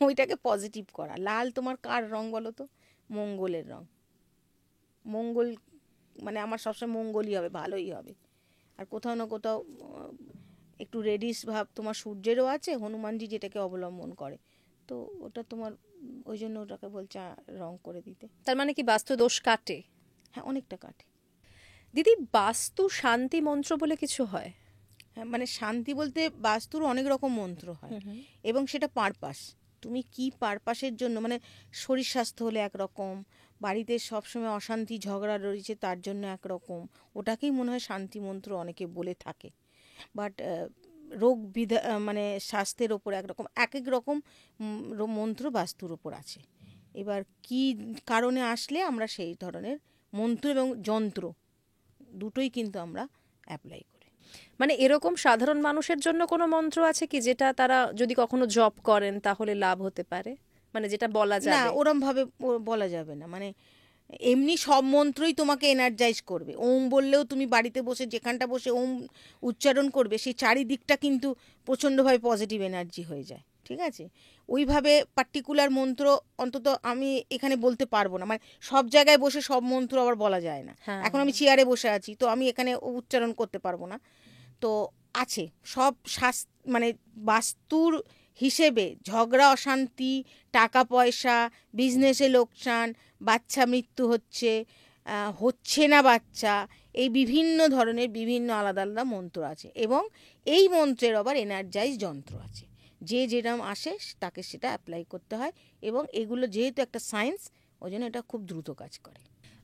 A: ওইটাকে পজিটিভ করা। লাল তোমার কার রং বলো তো? মঙ্গলের রং। মঙ্গল মানে আমার সবসময় মঙ্গলই হবে, ভালোই হবে। আর কোথাও না কোথাও একটু রেডিশ ভাব তোমার সূর্যেরও আছে, হনুমানজি যেটাকে অবলম্বন করে, তো ওটা তোমার ওই জন্য ওটাকে বলছে রং করে দিতে।
B: তার মানে কি বাস্তু দোষ কাটে?
A: হ্যাঁ, অনেকটা কাটে।
B: দিদি, বাস্তু শান্তি মন্ত্র বলে কিছু হয়?
A: হ্যাঁ, মানে শান্তি বলতে বাস্তুর অনেক রকম মন্ত্র হয়, এবং সেটা পারপাস, তুমি কি পারপাসের জন্য, মানে শরীর স্বাস্থ্য হলে একরকম, বাড়িতে সবসময় অশান্তি ঝগড়া রয়েছে তার জন্য একরকম, ওটাকেই মনে হয় শান্তি মন্ত্র অনেকে বলে থাকে। বাট রোগ মানে স্বাস্থ্যের ওপর একরকম, এক এক রকম মন্ত্র বাস্তুর ওপর আছে। এবার কি কারণে আসলে আমরা সেই ধরনের মন্ত্র এবং যন্ত্র দুটোই কিন্তু আমরা অ্যাপ্লাই করি।
B: মানে এরকম সাধারণ মানুষের জন্য কোনো মন্ত্র আছে কি যেটা তারা যদি কখনো জব করেন তাহলে লাভ হতে পারে, মানে যেটা বলা
A: না,
B: যাবে?
A: ওরম ভাবে বলা যাবে না। মানে এমনি সব মন্ত্রই তোমাকে এনার্জাইজ করবে। ওম বললেও তুমি বাড়িতে বসে যেখানটা বসে ওম উচ্চারণ করবে, সেই চারিদিকটা কিন্তু প্রচণ্ডভাবে পজিটিভ এনার্জি হয়ে যায়, ঠিক আছে? ওইভাবে পার্টিকুলার মন্ত্র অন্তত আমি এখানে বলতে পারবো না, মানে সব জায়গায় বসে সব মন্ত্র আবার বলা যায় না।
B: হ্যাঁ।
A: এখন আমি চেয়ারে বসে আছি, তো আমি এখানে উচ্চারণ করতে পারবো না। তো আছে সব মানে বাস্তুর হিসেবে ঝগড়া, অশান্তি, টাকা পয়সা, বিজনেসে লোকসান, বাচ্চা মৃত্যু হচ্ছে, হচ্ছে না বাচ্চা, এই বিভিন্ন ধরনের বিভিন্ন আলাদা আলাদা মন্ত্র আছে। এবং এই মন্ত্রের আবার এনার্জাইজ যন্ত্র আছে, যে যেরকম আসে তাকে সেটা অ্যাপ্লাই করতে হয়। এবং এগুলো যেহেতু একটা সায়েন্স, ওই জন্য এটা খুব দ্রুত কাজ করে।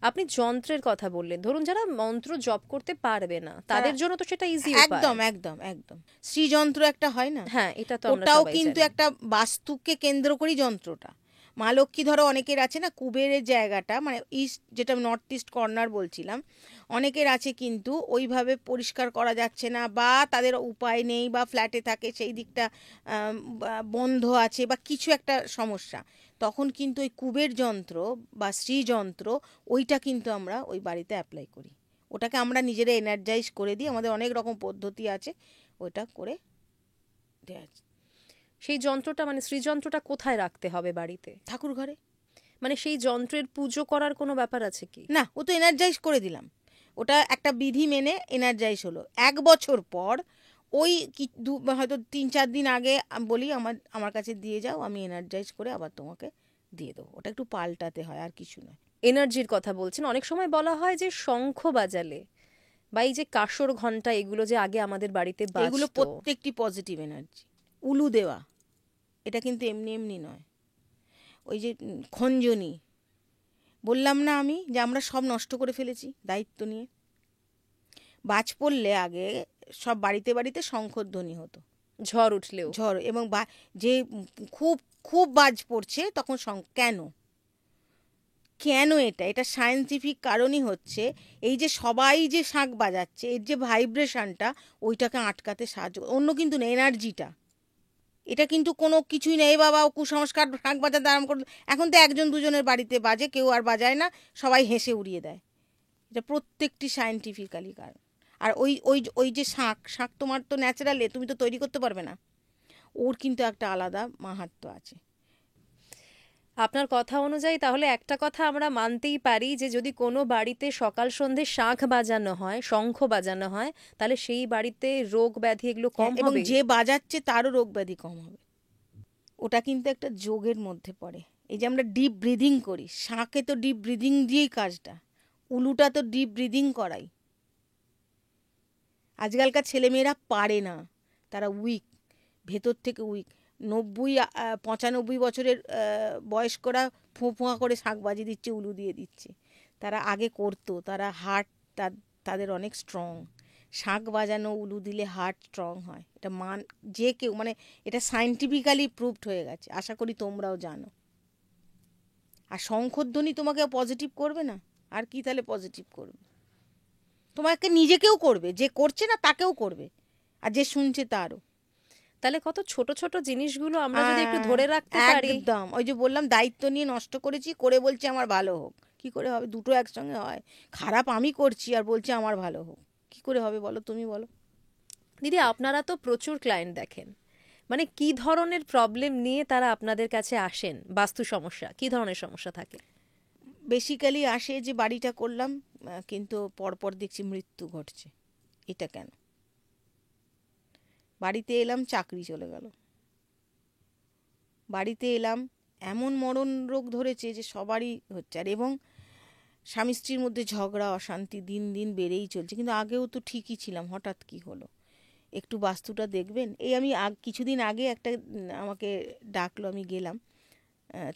B: আপনি যন্ত্রের কথা বললেন, ধরুন যারা মন্ত্র জপ করতে পারবে না তাদের জন্য তো সেটা ইজি উপায়।
A: একদম একদম একদম। শ্রীযন্ত্র একটা হয় না,
B: হ্যাঁ, এটা তো আমরা
A: ওটাও
B: সবাই
A: কিন্তু
B: জানি।
A: একটা বাস্তুকে কেন্দ্র করেই যন্ত্রটা। মা লক্ষ্মী ধরো অনেকের আছে না কুবেরের জায়গাটা, মানে ইস্ট, যেটা নর্থ ইস্ট কর্নার বলছিলাম, অনেকের আছে কিন্তু ওইভাবে পরিষ্কার করা যাচ্ছে না, বা তাদের উপায় নেই, বা ফ্ল্যাটে থাকে সেই দিকটা বন্ধ আছে, বা কিছু একটা সমস্যা, তখন কিন্তু ওই কুবের যন্ত্র বা শ্রীযন্ত্র ওইটা কিন্তু আমরা ওই বাড়িতে অ্যাপ্লাই করি। ওটাকে আমরা নিজেরা এনার্জাইজ করে দিই, আমাদের অনেক রকম পদ্ধতি আছে, ওইটা করে দেওয়া আছে।
B: সেই যন্ত্রটা মানে শ্রীযন্ত্রটা কোথায় রাখতে হবে বাড়িতে?
A: ঠাকুর ঘরে।
B: মানে সেই যন্ত্রের পুজো করার কোনো ব্যাপার আছে কি?
A: না, ও তো এনার্জাইজ করে দিলাম, ওটা একটা বিধি মেনে এনার্জাইজ হলো। 1 বছর পর ওই হয়তো 3-4 দিন আগে আমি বলি আমার কাছে দিয়ে যাও, আমি এনার্জাইজ করে আবার তোমাকে দিয়ে দেবো। ওটা একটু পাল্টাতে হয়, আর কিছু নয়।
B: এনার্জির কথা বলছেন, অনেক সময় বলা হয় যে শঙ্খ বাজালে বা এই যে কাঁসর ঘন্টা, এগুলো যে আগে আমাদের বাড়িতে
A: এগুলো
B: বাজতো,
A: প্রত্যেকটি পজিটিভ এনার্জি। উলু দেওয়া, এটা কিন্তু এমনি এমনি নয়। ওই যে খঞ্জনি বললাম না আমি, যে আমরা সব নষ্ট করে ফেলেছি দায়িত্ব নিয়ে। বাজ পড়লে আগে সব বাড়িতে বাড়িতে শঙ্খধ্বনি হতো,
B: ঝড় উঠলেও।
A: ঝড়, এবং যে খুব খুব বাজ পড়ছে তখন কেন কেন এটা সায়েন্টিফিক কারণই হচ্ছে এই যে সবাই যে শাঁখ বাজাচ্ছে, এর যে ভাইব্রেশনটা, ওইটাকে আটকাতে সাহায্য, অন্য কিন্তু না, এনার্জিটা। এটা কিন্তু কোনো কিছুই নেই বাবা ও কুসংস্কার, শাঁখ বাজাতে আরম্ভ করে। এখন তো 1-2জনের বাড়িতে বাজে, কেউ আর বাজায় না, সবাই হেসে উড়িয়ে দেয়। এটা প্রত্যেকটি সায়েন্টিফিক্যালি কারণ। আর ওই ওই ওই যে শাঁখ শাঁখ তোমার তো ন্যাচারালে তুমি তো তৈরি করতে পারবে না, ওর কিন্তু একটা আলাদা মাহাত্ম্য আছে।
B: আপনার কথা অনুযায়ী তাহলে একটা কথা আমরা মানতেই পারি যে যদি কোনো বাড়িতে সকাল সন্ধে শাঁখ বাজানো হয়, শঙ্খ বাজানো হয়, তাহলে সেই বাড়িতে রোগ ব্যাধি এগুলো কম
A: এবং
B: হবে।
A: যে বাজাচ্ছে তারও রোগ ব্যাধি কম হবে। ওটা কিন্তু একটা যোগের মধ্যে পড়ে। এই যে আমরা ডিপ ব্রিদিং করি, শাঁখে তো ডিপ ব্রিদিং দিয়েই কাজটা, উলুটা তো ডিপ ব্রিদিং করাই। আজকালকার ছেলেমেয়েরা পারে না, তারা উইক, ভেতর থেকে উইক। 95 বছরের বয়স্করা ফোঁফোঁয়া করে শাঁখ বাজিয়ে দিচ্ছে, উলু দিয়ে দিচ্ছে। তারা আগে করতো, তারা হার্ট তাদের অনেক স্ট্রং। শাঁখ বাজানো, উলু দিলে হার্ট স্ট্রং হয়, এটা যে কেউ, মানে এটা সায়েন্টিফিক্যালি প্রুভড হয়ে গেছে, আশা করি তোমরাও জানো। আর শঙ্খধ্বনি তোমাকে পজিটিভ করবে না, আর কি তাহলে পজিটিভ করবে? তোমাকে নিজেকেও করবে, যে করছে না তাকেও করবে, আর যে শুনছে তারও।
B: তাহলে কত ছোট ছোট জিনিসগুলো আমরা যদি একটু ধরে রাখতে পারি।
A: একদম, ওই যে বললাম দায়িত্ব নিয়ে নষ্ট করেছি, করে বলছি আমার ভালো হোক, কি করে হবে? দুটো একসঙ্গে হয়? খারাপ আমি করছি আর বলছি আমার ভালো হোক, কি করে হবে বলো, তুমি বলো।
B: দিদি, আপনারা তো প্রচুর ক্লায়েন্ট দেখেন, মানে কি ধরনের প্রবলেম নিয়ে তারা আপনাদের কাছে আসেন? বাস্তু সমস্যা, কি ধরনের সমস্যা থাকে?
A: বেসিক্যালি আসে যে বাড়িটা করলাম, কিন্তু পরপর দেখছি মৃত্যু ঘটছে, এটা কেন? বাড়িতে এলাম, চাকরি চলে গেল। বাড়িতে এলাম, এমন মরণ রোগ ধরেছে যে সবারই হচ্ছে। আর এবং স্বামী স্ত্রীর মধ্যে ঝগড়া অশান্তি দিন দিন বেড়েই চলছে, কিন্তু আগেও তো ঠিকই ছিলাম, হঠাৎ কি হলো? একটু বাস্তুটা দেখবেন। এই আমি কিছুদিন আগে একটা আমাকে ডাকলো, আমি গেলাম।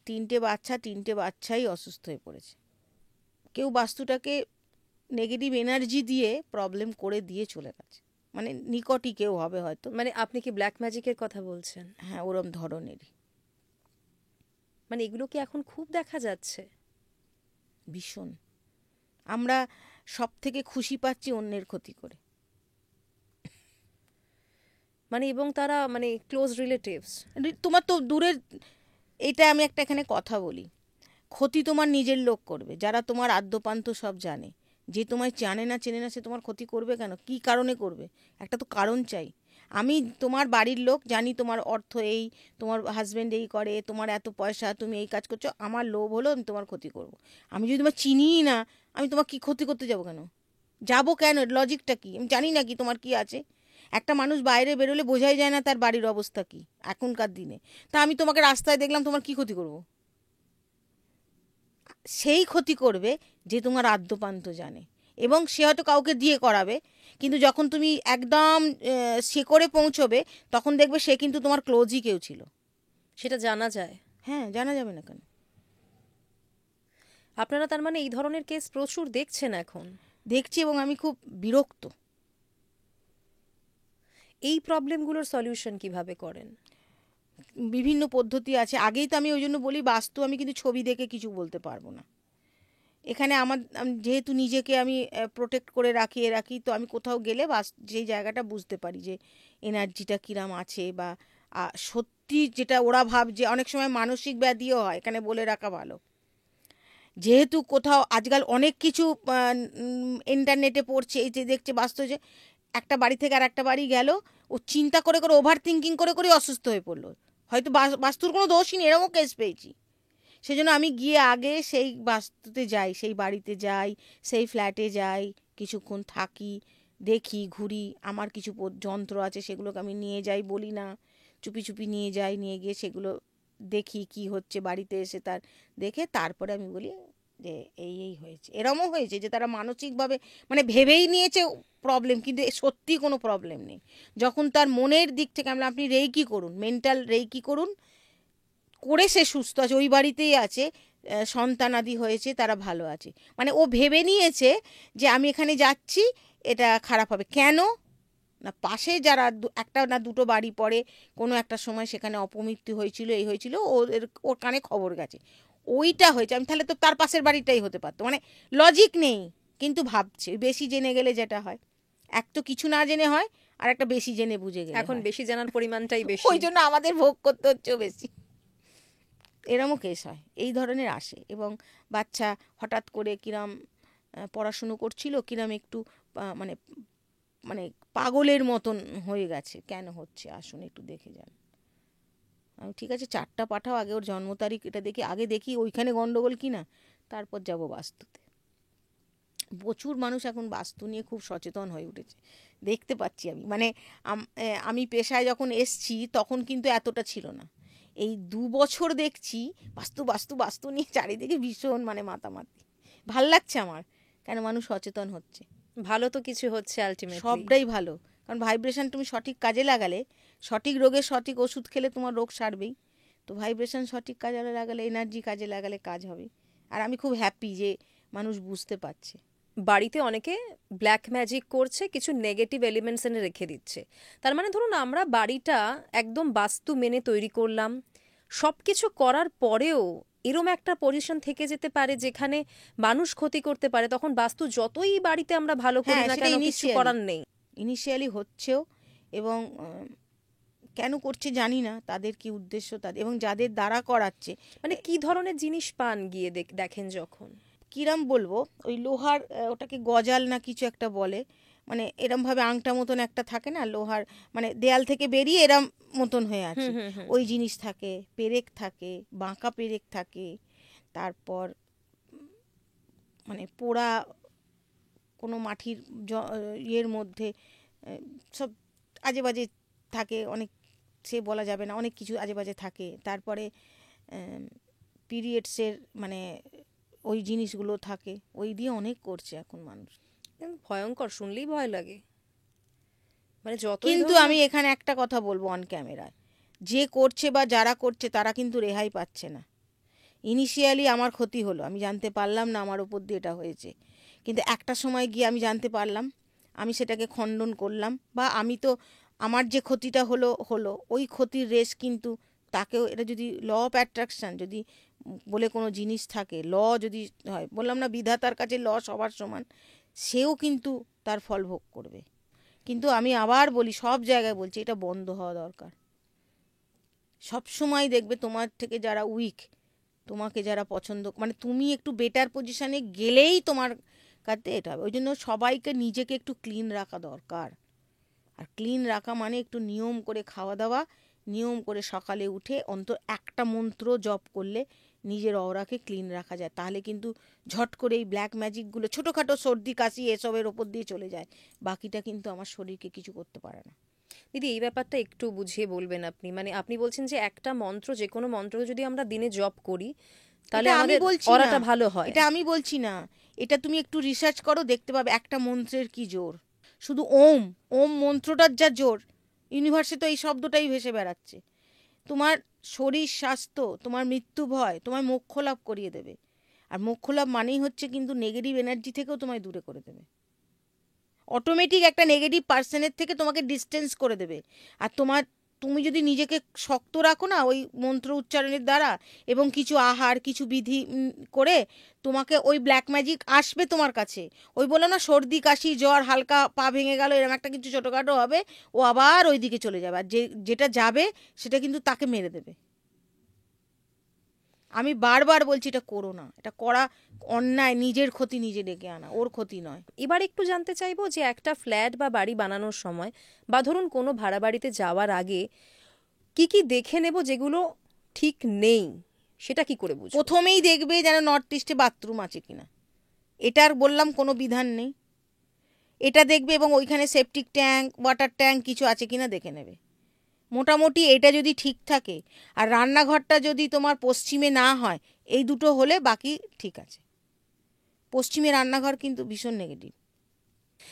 A: 3টে বাচ্চাই অসুস্থ হয়ে পড়েছে। কেউ বাস্তুটাকে নেগেটিভ এনার্জি দিয়ে প্রবলেম করে দিয়ে চলে গেছে, মানে নিকটই কেউ হবে হয়তো।
B: মানে আপনি কি ব্ল্যাক ম্যাজিকের কথা বলছেন?
A: হ্যাঁ, ওরম ধরনেরই।
B: মানে এগুলো কি এখন খুব দেখা যাচ্ছে?
A: ভীষণ। আমরা সব থেকে খুশি পাচ্ছি অন্যের ক্ষতি করে।
B: মানে এবং তারা মানে ক্লোজ রিলেটিভস।
A: তোমার তো দূরের, এটা আমি একটা এখানে কথা বলি, ক্ষতি তোমার নিজের লোক করবে, যারা তোমার আদ্যপান্ত সব জানে। যে তোমায় জানে না চেনে না, সে তোমার ক্ষতি করবে কেন? কি কারণে করবে? একটা তো কারণ চাই। আমি তোমার বাড়ির লোক, জানি তোমার অর্থ এই, তোমার হাজব্যান্ড এই করে, তোমার এত পয়সা, তুমি এই কাজ করছো, আমার লোভ হলো আমি তোমার ক্ষতি করব। আমি যদি তোমার চিনিই না, আমি তোমার কি ক্ষতি করতে যাবো কেন? যাবো কেন? লজিকটা কি? আমি জানি না কি তোমার কি আছে। একটা মানুষ বাইরে বেরোলে বোঝাই যায় না তার বাড়ির অবস্থা কি এখনকার দিনে। তা আমি তোমাকে রাস্তায় দেখলাম, তোমার কি ক্ষতি করব? সেই ক্ষতি করবে যে তোমার আদ্যপান্ত জানে, এবং সে হয়তো কাউকে দিয়ে করাবে, কিন্তু যখন তুমি একদম শেকড়ে পৌঁছবে, তখন দেখবে সে কিন্তু তোমার ক্লোজই কেউ ছিল।
B: সেটা জানা যায়?
A: হ্যাঁ, জানা যাবে না কেন?
B: আপনারা তার মানে এই ধরনের কেস প্রচুর দেখছেন এখন?
A: দেখছি, এবং আমি খুব বিরক্ত।
B: এই প্রবলেমগুলোর সলিউশন কিভাবে করেন?
A: বিভিন্ন পদ্ধতি আছে। আগেই তো আমি ওই জন্য বলি, বাস্তু আমি কিন্তু ছবি দেখে কিছু বলতে পারবো না। এখানে যেহেতু নিজেকে আমি প্রোটেক্ট করে রাখি, তো আমি কোথাও গেলে যেই জায়গাটা বুঝতে পারি যে এনার্জিটা কিরাম আছে, বা সত্যি যেটা ওরা ভাবছে, অনেক সময় মানসিক ব্যাধিও হয়, এখানে বলে রাখা ভালো। যেহেতু কোথাও আজকাল অনেক কিছু ইন্টারনেটে পড়ছে, এই যে দেখছে বাস্তব, যে একটা বাড়ি থেকে আর একটা বাড়ি গেল, ও চিন্তা করে করে ওভার থিঙ্কিং করে করে অসুস্থ হয়ে পড়লো। হয়তো বাস্তুর কোনো দোষই নেই, এরকমও কেস পেয়েছি। সেজন্য আমি গিয়ে আগে সেই বাস্তুতে যাই, সেই বাড়িতে যাই, সেই ফ্ল্যাটে যাই, কিছুক্ষণ থাকি, দেখি, ঘুরি। আমার কিছু যন্ত্র আছে, সেগুলোকে আমি নিয়ে যাই, বলি না, চুপি চুপি নিয়ে যাই, নিয়ে গিয়ে সেগুলো দেখি কি হচ্ছে, বাড়িতে এসে তার দেখে তারপরে আমি বলি যে এই হয়েছে। এরমও হয়েছে যে তারা মানসিকভাবে মানে ভেবেই নিয়েছে প্রবলেম, কিন্তু সত্যি কোনো প্রবলেম নেই। যখন তার মনের দিক থেকে আপনি রেইকি করুন, মেন্টাল রেইকি করুন, করে সে সুস্থ আছে, ওই বাড়িতেই আছে, সন্তানাদি হয়েছে, তারা ভালো আছে। মানে ও ভেবে নিয়েছে যে আমি এখানে যাচ্ছি, এটা খারাপ হবে। কেন না, পাশে যারা একটা না দুটো বাড়ি পড়ে, কোনো একটা সময় সেখানে অপমৃত্যু হয়েছিল, এই হয়েছিল, ওর কানে খবর গেছে, ওইটা হয়েছে, আমি তাহলে তো তার পাশের বাড়িটাই হতে পারতো। মানে লজিক নেই, কিন্তু ভাবছে। বেশি জেনে গেলে যেটা হয়, এক তো কিছু না জেনে হয়, আর একটা বেশি জেনে বুঝে গেলে
B: এখন
A: হয়।
B: বেশি জানার পরিমাণটাই বেশি।
A: ওই জন্য আমাদের ভোগ করতে হচ্ছেও বেশি। এরমও কেস হয়, এই ধরনের আসে। এবং বাচ্চা হঠাৎ করে কিরাম পড়াশুনো করছিল, কিরাম একটু মানে মানে পাগলের মতন হয়ে গেছে। কেন হচ্ছে আসুন একটু দেখে যান। আমি ঠিক আছে, চারটা পাঠাও, আগে ওর জন্ম তারিখ এটা দেখি, আগে দেখি ওইখানে গন্ডগোল কি না, তারপর যাব বাস্তুতে। প্রচুর মানুষ এখন বাস্তু নিয়ে খুব সচেতন হয়ে উঠেছে, দেখতে পাচ্ছি আমি। মানে আমি পেশায় যখন এসছি তখন কিন্তু এতটা ছিল না। এই 2 বছর দেখছি বাস্তু বাস্তু বাস্তু নিয়ে চারিদিকে ভীষণ মানে মাতামাতি। ভাল লাগছে আমার, কেন মানুষ সচেতন হচ্ছে।
B: ভালো তো কিছু হচ্ছে আলটিমেটলি।
A: সবটাই ভালো, কারণ ভাইব্রেশন তুমি সঠিক কাজে লাগালে, সঠিক রোগের সঠিক ওষুধ খেলে তোমার রোগ সারবেই। তো ভাইব্রেশন সঠিক কাজে লাগালে, এনার্জি কাজে লাগালে কাজ হবে। আর আমি খুব হ্যাপি যে মানুষ বুঝতে পারছে।
B: বাড়িতে অনেকে ব্ল্যাক ম্যাজিক করছে, কিছু নেগেটিভ এলিমেন্টস এনে রেখে দিচ্ছে। তার মানে ধরুন আমরা বাড়িটা একদম বাস্তু মেনে তৈরি করলাম, সব কিছু করার পরেও এরম একটা পজিশন থেকে যেতে পারে যেখানে মানুষ ক্ষতি করতে পারে, তখন বাস্তু যতই বাড়িতে আমরা ভালো করি
A: হ্যাঁ,
B: না
A: সেটা
B: কেন, কিছু করার নেই।
A: ইনিশিয়ালি হচ্ছেও। এবং কেন করছে জানি না, তাদের কি উদ্দেশ্য, তাদের এবং যাদের দ্বারা করাচ্ছে।
B: মানে কি ধরনের জিনিস পান গিয়ে দেখেন যখন?
A: কিরম বলবো, ওই লোহার ওটাকে গজাল না কিছু একটা বলে, মানে এরমভাবে আংটা মতন একটা থাকে না লোহার, মানে দেয়াল থেকে বেরিয়ে এরম মতন হয়ে আছে, ওই জিনিস থাকে, পেরেক থাকে, বাঁকা পেরেক থাকে, তারপর মানে পোড়া কোনো মাটির ইয়ের মধ্যে সব আজে বাজে থাকে, অনেক সে বলা যাবে না, অনেক কিছু আজে বাজে থাকে। তারপরে পিরিয়ডসের মানে ওই জিনিসগুলো থাকে, ওই দিয়ে অনেক করছে এখন মানুষ।
B: ভয়ঙ্কর, শুনলেই ভয় লাগে। মানে যতই
A: কিন্তু
B: ধরুন
A: আমি এখানে একটা কথা বলবো অন ক্যামেরায়, যে করছে বা যারা করছে তারা কিন্তু রেহাই পাচ্ছে না। ইনিশিয়ালি আমার ক্ষতি হলো, আমি জানতে পারলাম না আমার ওপর দিয়ে এটা হয়েছে, কিন্তু একটা সময় গিয়ে আমি জানতে পারলাম, আমি সেটাকে খণ্ডন করলাম, বা আমি তো আমার যে ক্ষতিটা হলো হলো ওই ক্ষতির রেশ কিন্তু তাকেও, এটা যদি ল অফ অ্যাট্রাকশান যদি বলে কোনো জিনিস থাকে, ল যদি হয়, বললাম না বিধাতার কাছে ল সবার সমান, সেও কিন্তু তার ফল ভোগ করবে। কিন্তু আমি আবার বলি, সব জায়গায় বলছি, এটা বন্ধ হওয়া দরকার। সব সময় দেখবে তোমার থেকে যারা উইক, তোমাকে যারা পছন্দ, মানে তুমি একটু বেটার পজিশনে গেলেই তোমার কাছে এটা হবে। ওই জন্য সবাইকে নিজেকে একটু ক্লিন রাখা দরকার। আর ক্লিন রাখা মানে একটু নিয়ম করে খাওয়া দাওয়া, নিয়ম করে সকালে উঠে অন্তত একটা মন্ত্র জপ করলে নিজের অরাকে ক্লিন রাখা যায়। তাহলে কিন্তু ঝট করে এই ব্ল্যাক ম্যাজিকগুলো, ছোটোখাটো সর্দি কাশি এসবের ওপর দিয়ে চলে যায়, বাকিটা কিন্তু আমার শরীরকে কিছু করতে পারে না।
B: দিদি, এই ব্যাপারটা একটু বুঝিয়ে বলবেন আপনি? মানে আপনি বলছেন যে একটা মন্ত্র, যে কোনো মন্ত্র যদি আমরা দিনে জপ করি তাহলে
A: এটা আমি
B: আমাদের
A: বলছি না,
B: অরাটা ভালো হয়?
A: এটা আমি বলছি না, এটা তুমি একটু রিসার্চ করো, দেখতে পাবে একটা মন্ত্রের কি জোর। শুধু ওম, ওম মন্ত্রটার যা জোর, ইউনিভার্সে তো এই শব্দটাই ভেসে বেড়াচ্ছে। তোমার শরীর স্বাস্থ্য, তোমার মৃত্যু ভয়, তোমায় মোক্ষ লাভ করিয়ে দেবে। আর মোক্ষ লাভ মানেই হচ্ছে কিন্তু নেগেটিভ এনার্জি থেকেও তোমায় দূরে করে দেবে। অটোমেটিক একটা নেগেটিভ পার্সনের থেকে তোমাকে ডিস্টেন্স করে দেবে। আর তোমার তুমি যদি নিজেকে শক্ত রাখো না ওই মন্ত্র উচ্চারণের দ্বারা এবং কিছু আহার কিছু বিধি করে, তোমাকে ওই ব্ল্যাক ম্যাজিক আসবে তোমার কাছে। ওই বলো না সর্দি কাশি জ্বর হালকা পা ভেঙে গেল এরকম একটা কিছু ছোটোখাটো হবে, ও আবার ওই দিকে চলে যাবে, আর যেটা যাবে সেটা কিন্তু তাকে মেরে দেবে। আমি বারবার বলছি এটা করো না, এটা করা অন্যায়, নিজের ক্ষতি নিজে ডেকে আনা, ওর ক্ষতি নয়।
B: এবার একটু জানতে চাইবো যে একটা ফ্ল্যাট বা বাড়ি বানানোর সময় বা ধরুন কোনো ভাড়া বাড়িতে যাওয়ার আগে কি কি দেখে নেব যেগুলো ঠিক নেই, সেটা কি করে বুঝবো?
A: প্রথমেই দেখবে যেন নর্থ ইস্টে বাথরুম আছে কিনা, এটার বললাম কোনো বিধান নেই, এটা দেখবে, এবং ওইখানে সেপটিক ট্যাঙ্ক ওয়াটার ট্যাঙ্ক কিছু আছে কিনা দেখে নেবে। মোটামুটি এটা যদি ঠিক থাকে, আর রান্নাঘরটা যদি তোমার পশ্চিমে না হয়, এই দুটো হলে বাকি ঠিক আছে। পশ্চিমে রান্নাঘর কিন্তু ভীষণ নেগেটিভ।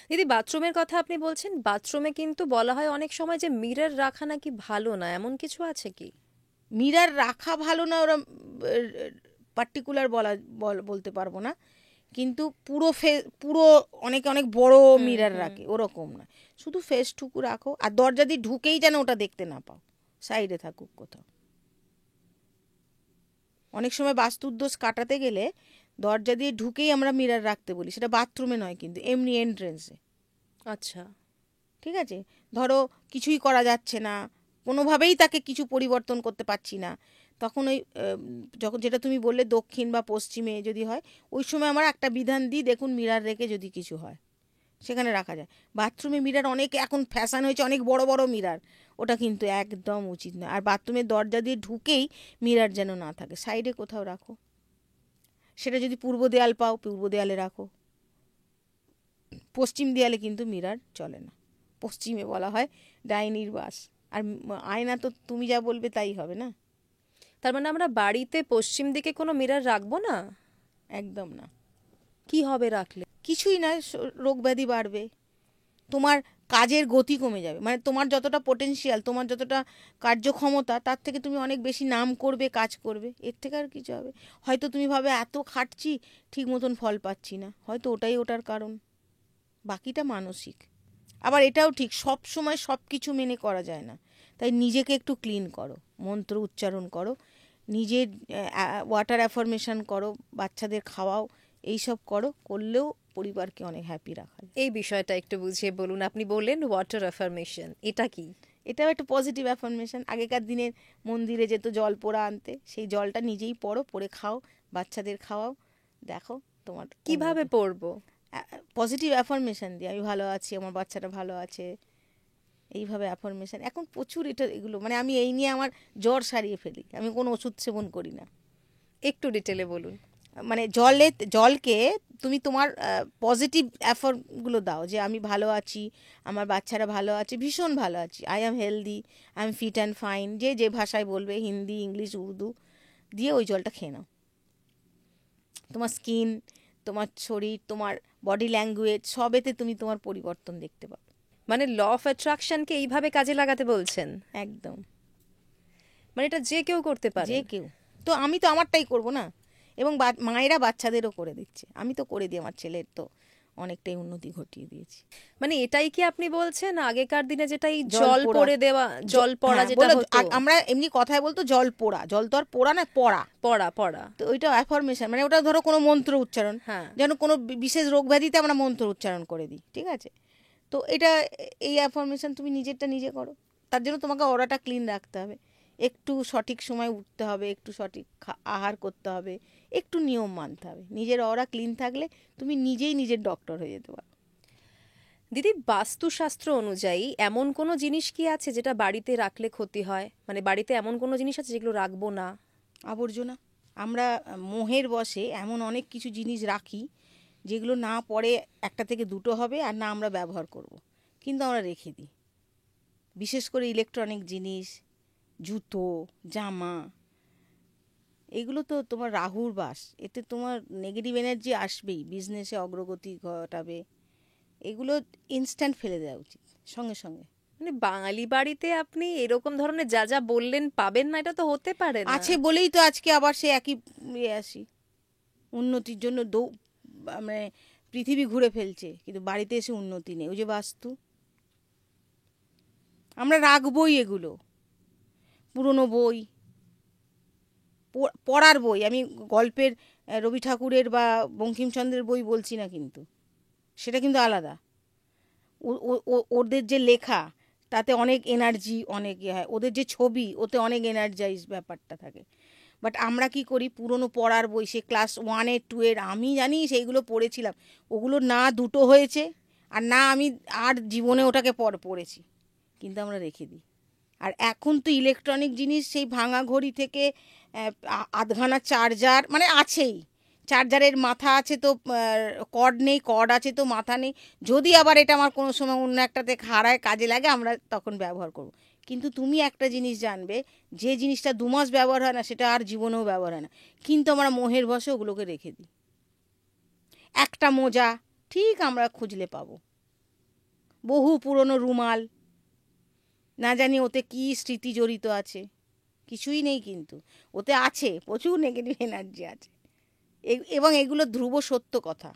B: দিদি বাথরুমের কথা আপনি বলছেন, বাথরুমে কিন্তু বলা হয় অনেক সময় যে মিরর রাখা নাকি ভালো না, এমন কিছু আছে কি?
A: মিরার রাখা ভালো না ওরা পার্টিকুলার বলতে পারবো না, কিন্তু পুরো অনেকে অনেক বড় মিরার রাখে, ওরকম না, শুধু ফেসটুকু রাখো। আর দরজা দিয়ে ঢুকেই যেন ওটা দেখতে না পাও, সাইডে থাকুক কোথাও। অনেক সময় বাস্তুর দোষ কাটাতে গেলে দরজা দিয়ে ঢুকেই আমরা মিরার রাখতে বলি, সেটা বাথরুমে নয় কিন্তু এমনি এন্ট্রেন্সে।
B: আচ্ছা,
A: ঠিক আছে, ধরো কিছুই করা যাচ্ছে না, কোনোভাবেই তাকে কিছু পরিবর্তন করতে পারছি না, তখন ওই যখন যেটা তুমি বললে দক্ষিণ বা পশ্চিমে যদি হয়, ওই সময় আমরা একটা বিধান দিই, দেখুন মিরার রেখে যদি কিছু হয় সেখানে রাখা যায়। বাথরুমে মিরার অনেক এখন ফ্যাশন হয়েছে, অনেক বড় বড় মিরার, ওটা কিন্তু একদম উচিত নয়। আর বাথরুমের দরজা দিয়ে ঢুকেই মিরার যেন না থাকে, সাইডে কোথাও রাখো। সেটা যদি পূর্ব দেয়াল পাও পূর্ব দেয়ালে রাখো, পশ্চিম দেয়ালে কিন্তু মিরার চলে না, পশ্চিমে বলা হয় ডাইনির বাস। আর আয়না তো তুমি যা বলবে তাই হবে না।
B: তার মানে আমরা বাড়িতে পশ্চিম দিকে কোনো মিরর রাখবো না?
A: একদম না।
B: কি হবে রাখলে?
A: কিছুই না, রোগ ব্যাধি বাড়বে, তোমার কাজের গতি কমে যাবে, মানে তোমার যতটা পোটেনশিয়াল, তোমার যতটা কার্যক্ষমতা, তার থেকে তুমি অনেক বেশি নাম করবে, কাজ করবে, এর থেকে আর কিছু হবে? হয়তো তুমি ভাবে এত খাটছি ঠিক মতন ফল পাচ্ছি না, হয়তো ওটাই ওটার কারণ, বাকিটা মানসিক। আবার এটাও ঠিক সব সময় সব কিছু মেনে করা যায় না, তাই নিজেকে একটু ক্লিন করো, মন্ত্র উচ্চারণ করো, নিজের ওয়াটার অ্যাফার্মেশন করো, বাচ্চাদের খাওয়াও, এইসব করলেও পরিবারকে অনেক হ্যাপি রাখা যায়।
B: এই বিষয়টা একটু বুঝিয়ে বলুন। আপনি বললেন ওয়াটার অ্যাফার্মেশন, এটা কি?
A: এটাও একটা পজিটিভ অ্যাফার্মেশন। আগেকার দিনের মন্দিরে যেত জল পোড়া আনতে, সেই জলটা নিজেই পড়ে খাও, বাচ্চাদের খাওয়াও, দেখো তোমার
B: কিভাবে পড়বো?
A: পজিটিভ অ্যাফার্মেশন দিয়ে, আমি ভালো আছি, আমার বাচ্চাটা ভালো আছে, এইভাবে অ্যাফার্মেশন এখন প্রচুর। এগুলো মানে আমি এই নিয়ে আমার জ্বর সারিয়ে ফেলি, আমি কোনো ওষুধ সেবন করি না।
B: একটু ডিটেলে বলুন।
A: মানে জলকে তুমি তোমার পজিটিভ এফর্টগুলো দাও, যে আমি ভালো আছি, আমার বাচ্চারা ভালো আছে, ভীষণ ভালো আছি, I am healthy, I am fit and fine, যে ভাষায় বলবে, হিন্দি ইংলিশ উর্দু, দিয়ে ওই জলটা খেয়ে নাও। তোমার স্কিন, তোমার শরীর, তোমার বডি ল্যাঙ্গুয়েজ সবেতে তুমি তোমার পরিবর্তন দেখতে পাবে।
B: মানে ল অফ অ্যাট্রাকশনকে এইভাবে কাজে লাগাতে বলছেন?
A: একদম।
B: মানে এটা যে কেউ করতে পারে?
A: যে কেউ। তো আমি তো আমারটাই করব না, এবং মায়েরা বাচ্চাদেরও করে দিচ্ছে, আমি তো করে দিই, আমার ছেলের তো অনেকটাই উন্নতি ঘটিয়ে দিয়েছি।
B: মানে এটাই কি আপনি বলছেন আগেকার দিনে যেটা এই জল পড়ে দেওয়া, জল পড়া
A: হ্যাঁ,
B: যেটা হতো?
A: আমরা এমনি কথায় বলতো জল পোড়া, জল তো আর পোড়া না, পড়া
B: পড়া পড়া।
A: তো ওইটা অ্যাফার্মেশন, মানে ওটা ধরো কোনো মন্ত্র উচ্চারণ,
B: হ্যাঁ।
A: যেন কোনো বিশেষ রোগ ব্যাধিতে আমরা মন্ত্র উচ্চারণ করে দিই, ঠিক আছে? তো এটা এই অ্যাফার্মেশন তুমি নিজেরটা নিজে করো, তার জন্য তোমাকে ওরাটা ক্লিন রাখতে হবে, একটু সঠিক সময় উঠতে হবে, একটু সঠিক আহার করতে হবে, একটু নিয়ম মানতে হবে। নিজের ওরা ক্লিন থাকলে তুমি নিজেই নিজের ডক্টর হয়ে যেতে পারো।
B: দিদি বাস্তুশাস্ত্র অনুযায়ী এমন কোনো জিনিস কি আছে যেটা বাড়িতে রাখলে ক্ষতি হয়? মানে বাড়িতে এমন কোনো জিনিস আছে যেগুলো রাখবো না?
A: আবর্জনা, আমরা মোহের বশে এমন অনেক কিছু জিনিস রাখি যেগুলো না পরে একটা থেকে দুটো হবে, আর না আমরা ব্যবহার করব, কিন্তু আমরা রেখে দিই। বিশেষ করে ইলেকট্রনিক জিনিস, জুতো, জামা, এগুলো তো তোমার রাহুর বাস, এতে তোমার নেগেটিভ এনার্জি আসবেই, বিজনেসে অগ্রগতি ঘটাবে, এগুলো ইনস্ট্যান্ট ফেলে দেওয়া উচিত সঙ্গে সঙ্গে।
B: মানে বাঙালি বাড়িতে আপনি এরকম ধরনের যা যা বললেন পাবেন না, এটা তো হতে পারে না।
A: আছে বলেই তো আজকে আবার সে একই আসি, উন্নতির জন্য মানে পৃথিবী ঘুরে ফেলছে, কিন্তু বাড়িতে এসে উন্নতি নেই। ওই যে বাস্তু, আমরা রাখবই এগুলো, পুরনো বই, পড়ার বই, আমি গল্পের রবি ঠাকুরের বা বঙ্কিমচন্দ্রের বই বলছি না, কিন্তু সেটা কিন্তু আলাদা। ওদের যে লেখা তাতে অনেক এনার্জি, অনেক ইয়ে হয়, ওদের যে ছবি ওতে অনেক এনার্জাইজ ব্যাপারটা থাকে। বাট আমরা কি করি, পুরনো পড়ার বই, সে ক্লাস 1-এর 2-এর, আমি জানি সেইগুলো পড়েছিলাম, ওগুলো না দুটো হয়েছে আর না আমি আর জীবনে ওটাকে পড়েছি, কিন্তু আমরা রেখে দিই। আর এখন তো ইলেকট্রনিক জিনিস, সেই ভাঙা ঘড়ি থেকে আধখানা চার্জার মানে আছেই, চার্জারের মাথা আছে তো কর্ড নেই, কর্ড আছে তো মাথা নেই, যদি আবার এটা আমার কোনো সময় অন্য একটাতে হারায় কাজে লাগে আমরা তখন ব্যবহার করব। কিন্তু তুমি একটা জিনিস জানবে, যে জিনিসটা 2 মাস ব্যবহার হয় না সেটা আর জীবনেও ব্যবহার হয় না, কিন্তু আমরা মোহের বশে ওগুলোকে রেখে দিই। একটা মোজা ঠিক আমরা খুঁজলে পাবো, বহু পুরনো রুমাল, না জানি ওতে কি স্মৃতি জড়িত আছে, কিছুই নেই, কিন্তু ওতে আছে প্রচুর নেগেটিভ এনার্জি আছে। এবং এগুলো ধ্রুব সত্য কথা।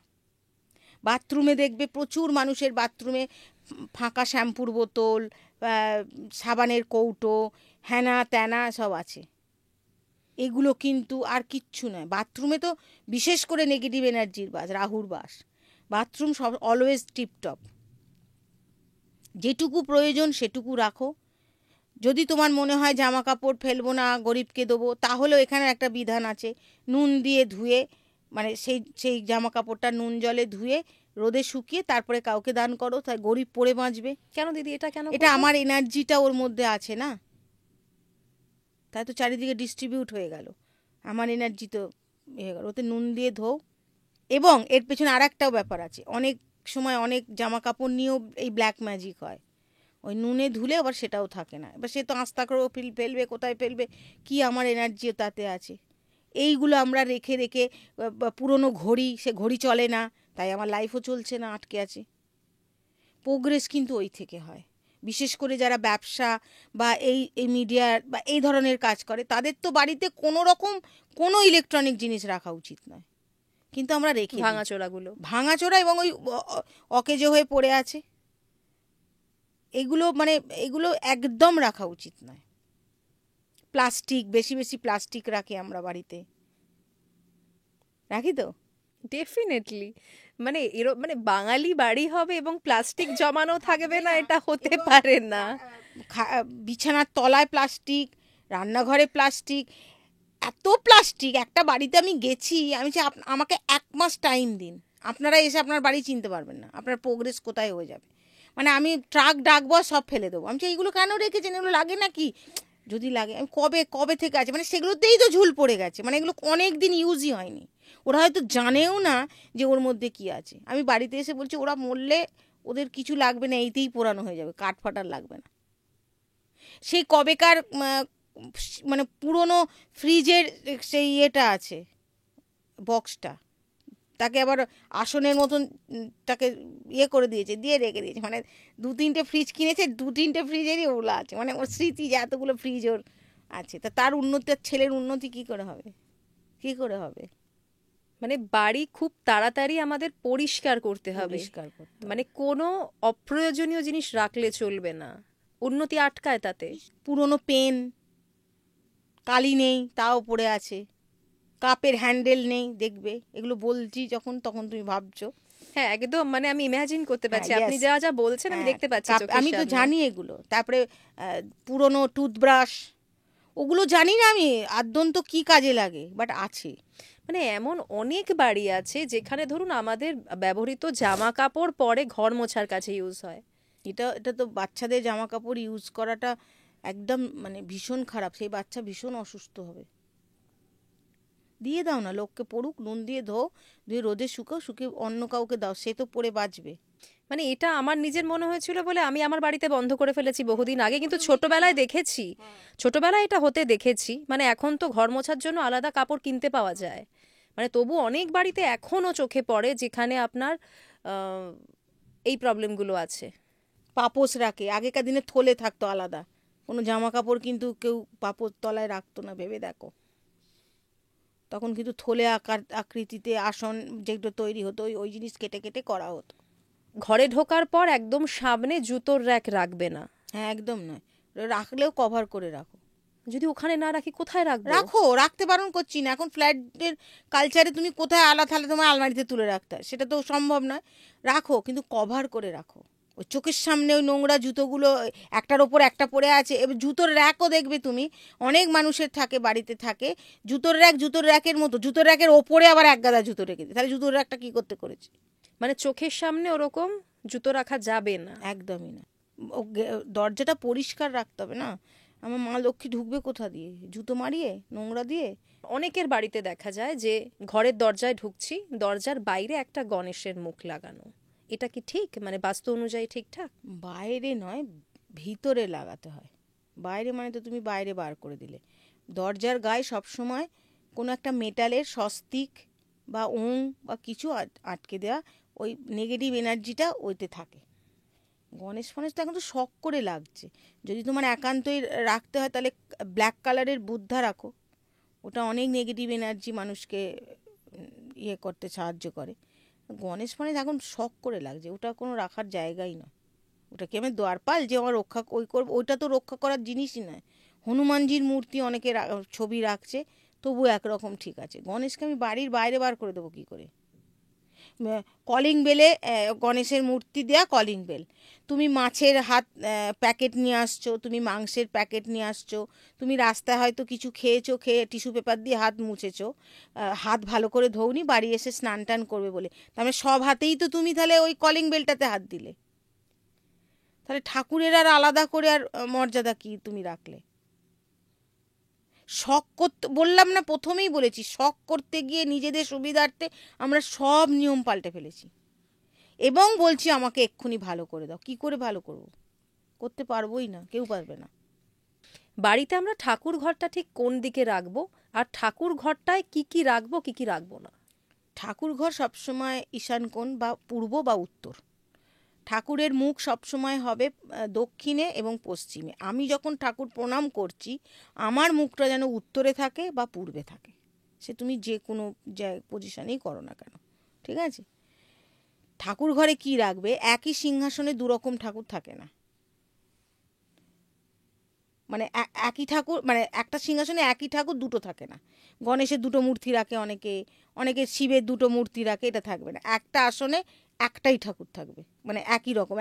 A: বাথরুমে দেখবে প্রচুর মানুষের বাথরুমে ফাঁকা শ্যাম্পুর বোতল, সাবানের কৌটো, হ্যানা ত্যানা সব আছে। এগুলো কিন্তু আর কিচ্ছু নয়। বাথরুমে তো বিশেষ করে নেগেটিভ এনার্জির বাস, রাহুর বাস। বাথরুম সব অলওয়েজ টিপটপ, যেটুকু প্রয়োজন সেটুকু রাখো। যদি তোমার মনে হয় জামা কাপড় ফেলবো না, গরিবকে দেবো, তাহলেও এখানে একটা বিধান আছে, নুন দিয়ে ধুয়ে, মানে সেই জামা কাপড়টা নুন জলে ধুয়ে রোদে শুকিয়ে তারপরে কাউকে দান করো, তাই গরিব পড়ে বাঁচবে।
B: কেন দিদি এটা কেন
A: এটা
B: করবো?
A: আমার এনার্জিটা ওর মধ্যে আছে না, তাই তো চারিদিকে ডিস্ট্রিবিউট হয়ে গেল, আমার এনার্জি তো হয়ে গেল। ওতে নুন দিয়ে ধোও। এবং এর পেছনে আর একটাও ব্যাপার আছে, অনেক সময় অনেক জামা কাপড় নিয়েও এই ব্ল্যাক ম্যাজিক হয়, ওই নুনে ধুলে আবার সেটাও থাকে না, এবার সে তো আস্তা করেও ফেলবে, কোথায় ফেলবে, কি আমার এনার্জিও তাতে আছে। এইগুলো আমরা রেখে রেখে, পুরনো ঘড়ি, সে ঘড়ি চলে না, তাই আমার লাইফও চলছে না, আটকে আছে। প্রোগ্রেস কিন্তু ওই থেকে হয়। বিশেষ করে যারা ব্যবসা বা এই মিডিয়ার বা এই ধরনের কাজ করে, তাদের তো বাড়িতে কোনো রকম কোনো ইলেকট্রনিক জিনিস রাখা উচিত নয়, কিন্তু আমরা রেখে দিই।
B: ভাঙাচোরাগুলো।
A: ভাঙাচোরা এবং ওই অকেজো হয়ে পড়ে আছে, এগুলো মানে এগুলো একদম রাখা উচিত নয়। প্লাস্টিক, বেশি বেশি প্লাস্টিক রাখি আমরা বাড়িতে, রাখি তো।
B: ডেফিনেটলি, মানে মানে বাঙালি বাড়ি হবে এবং প্লাস্টিক জমানো থাকবে না, এটা হতে
A: এবং
B: পারে না।
A: বিছানার তলায় প্লাস্টিক, রান্নাঘরে প্লাস্টিক, এত প্লাস্টিক। একটা বাড়িতে আমি গেছি, আমি চাই আমাকে 1 মাস টাইম দিন, আপনারা এসে আপনার বাড়ি চিনতে পারবেন না, আপনার প্রোগ্রেস কোথায় হয়ে যাবে। মানে আমি ট্রাক ডাকবো, সব ফেলে দেবো। আমি চাই এইগুলো কেন রেখেছেন, এগুলো লাগে নাকি, যদি লাগে আমি কবে থেকে আছে, মানে সেগুলোতেই তো ঝুল পড়ে গেছে, মানে এগুলো অনেক দিন ইউজই হয়নি, ওরা হয়তো জানেও না যে ওর মধ্যে কি আছে। আমি বাড়িতে এসে বলছি ওরা মরলে ওদের কিছু লাগবে না, এইতেই পোড়ানো হয়ে যাবে, কাঠ ফাটার লাগবে না। সেই কবেকার মানে পুরনো ফ্রিজের সেই ইয়েটা আছে, বক্সটা, তাকে আবার আসনের মতন তাকে ইয়ে করে দিয়েছে, দিয়ে রেখে দিয়েছে। মানে 2-3টে ফ্রিজ কিনেছে, 2-3টে ফ্রিজেরই ওগুলো আছে, মানে ওর স্মৃতি যে এতগুলো ফ্রিজ ওর আছে। তা তার উন্নতি, ছেলের উন্নতি কি করে হবে, কি করে হবে?
B: মানে বাড়ি খুব তাড়াতাড়ি আমাদের পরিষ্কার করতে হবে,
A: পরিষ্কার করতে হবে।
B: মানে কোনো অপ্রয়োজনীয় জিনিস রাখলে চলবে না, উন্নতি আটকায় তাতে।
A: পুরনো পেন, কালি নেই তাও পড়ে আছে, কাপের হ্যান্ডেল নেই, দেখবে এগুলো বলছি যখন তখন তুমি ভাবছো।
B: হ্যাঁ একদম, মানে আমি ইমাজিন করতে পারছি,
A: হ্যাঁ,
B: আপনি
A: yes.
B: যা যা বলছেন আমি
A: হ্যাঁ,
B: দেখতে পাচ্ছি চোখের
A: আমি তো
B: সামনে।
A: জানি এগুলো। তারপরে পুরনো টুথব্রাশ, ওগুলো জানি না আমি আদ্যন্ত কি কাজে লাগে, বাট আছে।
B: মানে এমন অনেক বাড়ি আছে যেখানে ধরুন আমাদের ব্যবহৃত জামা কাপড় পরে ঘর মোছার কাছে ইউজ হয়।
A: এটা তো বাচ্চাদের জামা কাপড় ইউজ করাটা একদম মানে ভীষণ খারাপ, সেই বাচ্চা ভীষণ অসুস্থ হবে। দিয়ে দাও না, লোককে পড়ুক, নুন দিয়ে ধুয়ে রোদে শুকাও, শুকিয়ে অন্য কাউকে দাও, সে তো পরে বাঁচবে।
B: মানে এটা আমার নিজের মনে হয়েছিল বলে আমি আমার বাড়িতে বন্ধ করে ফেলেছি বহুদিন আগে, কিন্তু ছোটবেলায় দেখেছি, ছোটবেলায় এটা হতে দেখেছি। মানে এখন তো ঘর মোছার জন্য আলাদা কাপড় কিনতে পাওয়া যায়, মানে তবু অনেক বাড়িতে এখনো চোখে পড়ে যেখানে আপনার এই প্রবলেমগুলো আছে।
A: পাপোশ রাখে, আগেকার দিনে থলে থাকতো আলাদা, কোনো জামা কাপড় কিন্তু কেউ পাপোশ তলায় রাখতো না, ভেবে দেখো। তখন কিন্তু থলে আকৃতিতে আসন যেগুলো তৈরি হতো, ওই জিনিস কেটে কেটে করা হতো।
B: ঘরে ঢোকার পর একদম সামনে জুতোর র্যাক রাখবে না।
A: হ্যাঁ, একদম নয়, রাখলেও কভার করে রাখো।
B: যদি ওখানে না রাখি কোথায় রাখবো?
A: রাখো, রাখতে বারণ করছি না। এখন ফ্ল্যাটের কালচারে তুমি কোথায় আলা থালা তোমার আলমারিতে তুলে রাখতে হয়, সেটা তো সম্ভব নয়। রাখো, কিন্তু কভার করে রাখো। ওই চোখের সামনে ওই নোংরা জুতোগুলো একটার ওপর একটা পড়ে আছে। এবার জুতোর র্যাকও দেখবে তুমি, অনেক মানুষের থাকে, বাড়িতে থাকে জুতোর র্যাক, জুতোর র্যাকের মতো, জুতোর র্যাকের ওপরে আবার এক গাদা জুতো রেখে দিই। তাহলে জুতোর র্যাকটা কী করতে করেছে?
B: মানে চোখের সামনে ওরকম জুতো রাখা যাবে না?
A: একদমই না। দরজাটা পরিষ্কার রাখতে হবে না? আমার মা লক্ষ্মী ঢুকবে কোথা দিয়ে? জুতো মারিয়ে, নোংরা দিয়ে?
B: অনেকের বাড়িতে দেখা যায় যে ঘরের দরজায় ঢুকছি, দরজার বাইরে একটা গণেশের মুখ লাগানো। এটা কি ঠিক, মানে বাস্তু অনুযায়ী ঠিকঠাক?
A: বাইরে নয়, ভিতরে লাগাতে হয়। বাইরে মানে তো তুমি বাইরে বার করে দিলে। দরজার গায়ে সবসময় কোনো একটা মেটালের স্বস্তিক বা ওং বা কিছু আটকে দেওয়া, ওই নেগেটিভ এনার্জিটা ওইতে থাকে। গণেশ ফণেশ তো এখন তো শখ করে লাগছে। যদি তোমার একান্তই রাখতে হয় তাহলে ব্ল্যাক কালারের বুদ্ধা রাখো, ওটা অনেক নেগেটিভ এনার্জি মানুষকে ইয়ে করতে সাহায্য করে। গণেশ ফণেশ এখন শখ করে লাগছে, ওটা কোনো রাখার জায়গাই নয়। ওটা কি আমি দ্বারপাল যে আমার রক্ষা ওই করবো? ওইটা তো রক্ষা করার জিনিসই নয়। হনুমানজির মূর্তি অনেকে ছবি রাখছে, তবু একরকম ঠিক আছে। গণেশকে আমি বাড়ির বাইরে বার করে দেবো কী করে? কলিং বেলে গণেশের মূর্তি দেয়া কলিং বেল। তুমি মাছের হাত প্যাকেট নিয়ে আসছো, তুমি মাংসের প্যাকেট নিয়ে আসছো, তুমি রাস্তায় হয়তো কিছু খেয়েছো, খেয়ে টিস্যু পেপার দিয়ে হাত মুছেছো, হাত ভালো করে ধোওনি, বাড়ি এসে স্নান টান করবে বলে, তাহলে সব হাতেই তো তুমি তাহলে ওই কলিং বেলটাতে হাত দিলে। তাহলে ঠাকুরের আর আলাদা করে আর মর্যাদা কি তুমি রাখলে? শখ করতে বললাম না, প্রথমেই বলেছি, শখ করতে গিয়ে নিজেদের সুবিধার্থে আমরা সব নিয়ম পাল্টে ফেলেছি। এবং বলছি আমাকে এক্ষুনি ভালো করে দাও। কি করে ভালো করব? করতে পারবোই না, কেউ পারবে না।
B: বাড়িতে আমরা ঠাকুর ঘরটা ঠিক কোন দিকে রাখবো, আর ঠাকুর ঘরটায় কি কি রাখবো কি কি রাখবো না?
A: ঠাকুর ঘর সবসময় ঈশান কোণ বা পূর্ব বা উত্তর। ঠাকুরের মুখ সবসময় হবে দক্ষিণে এবং পশ্চিমে। আমি যখন ঠাকুর প্রণাম করছি, আমার মুখটা যেন উত্তরে থাকে বা পূর্বে থাকে। সে তুমি যে কোনো পজিশনেই করো না কেন, ঠিক আছে? ঠাকুর ঘরে কি রাখবে? একই সিংহাসনে দুরকম ঠাকুর থাকে না। মানে একই ঠাকুর, মানে একটা সিংহাসনে একই ঠাকুর দুটো থাকে না। গণেশের দুটো মূর্তি রাখে অনেকে, অনেকে শিবের দুটো মূর্তি রাখে, এটা থাকবে না। একটা আসনে একটাই ঠাকুর থাকবে, মানে একই রকম।